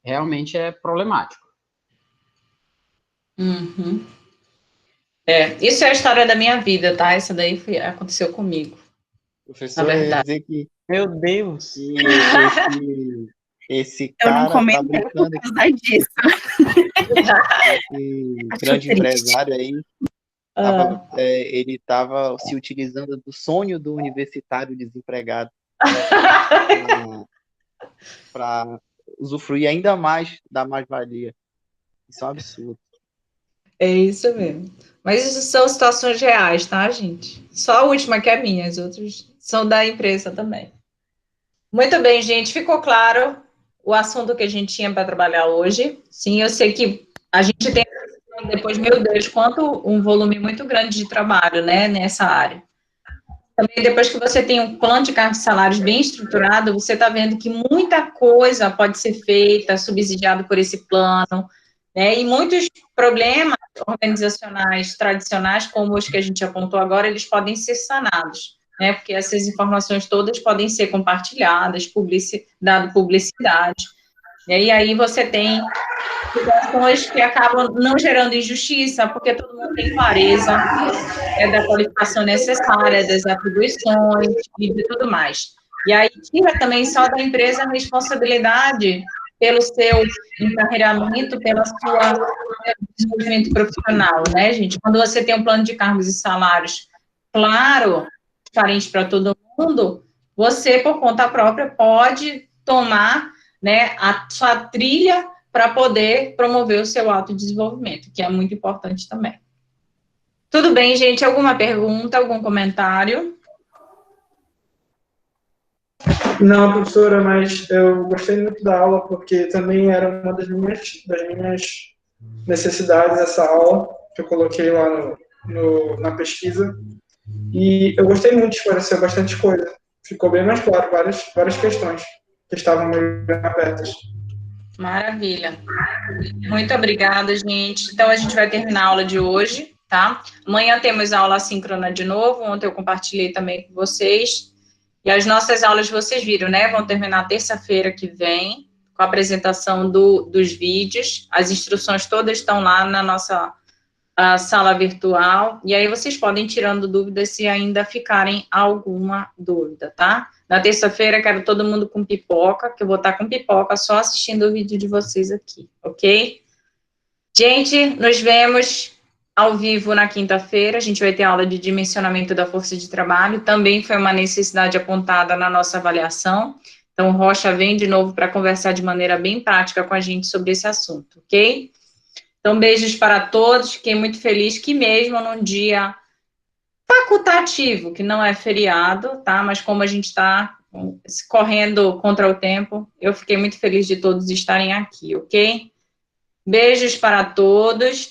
realmente é problemático. Isso é a história da minha vida, tá? Essa daí aconteceu comigo. Professor, na verdade. dizer que Meu Deus! Esse cara tá brincando por causa disso. Esse grande empresário aí, ele estava se utilizando do sonho do universitário desempregado para usufruir ainda mais da mais-valia. Isso é um absurdo. É isso mesmo. Mas isso são situações reais, tá, gente? Só a última que é minha, as outras são da empresa também. Muito bem, gente. Ficou claro o assunto que a gente tinha para trabalhar hoje. Sim, eu sei que a gente tem depois, meu Deus, quanto um volume muito grande de trabalho, né, nessa área. Também, depois que você tem um plano de cargos e salários bem estruturado, você está vendo que muita coisa pode ser feita, subsidiado por esse plano, né, e muitos problemas organizacionais tradicionais, como os que a gente apontou agora, eles podem ser sanados, né, porque essas informações todas podem ser compartilhadas, dado publicidade, e aí você tem situações que acabam não gerando injustiça, porque todo mundo tem clareza da qualificação necessária, das atribuições e de tudo mais. E aí tira também só da empresa a responsabilidade pelo seu encarreiramento, pelo seu desenvolvimento profissional, né, gente? Quando você tem um plano de cargos e salários claro, transparente para todo mundo, você, por conta própria, pode tomar, né, a sua trilha para poder promover o seu autodesenvolvimento, que é muito importante também. Tudo bem, gente? Alguma pergunta, algum comentário? Não, professora, mas eu gostei muito da aula, porque também era uma das minhas necessidades, essa aula, que eu coloquei lá na pesquisa. E eu gostei muito, esclareceu bastante coisa. Ficou bem mais claro várias questões que estavam meio abertas. Maravilha. Muito obrigada, gente. Então, a gente vai terminar a aula de hoje, tá? Amanhã temos aula assíncrona de novo. Ontem eu compartilhei também com vocês. E as nossas aulas, vocês viram, né? Vão terminar terça-feira que vem, com a apresentação dos vídeos. As instruções todas estão lá na nossa sala virtual. E aí vocês podem ir tirando dúvidas se ainda ficarem alguma dúvida, tá? Na terça-feira, quero todo mundo com pipoca, que eu vou estar com pipoca só assistindo o vídeo de vocês aqui, ok? Gente, nos vemos ao vivo na quinta-feira. A gente vai ter aula de dimensionamento da força de trabalho. Também foi uma necessidade apontada na nossa avaliação. Então, o Rocha vem de novo para conversar de maneira bem prática com a gente sobre esse assunto, ok? Então, beijos para todos. Fiquei muito feliz que mesmo num dia facultativo, que não é feriado, tá? Mas como a gente está correndo contra o tempo, eu fiquei muito feliz de todos estarem aqui, ok? Beijos para todos.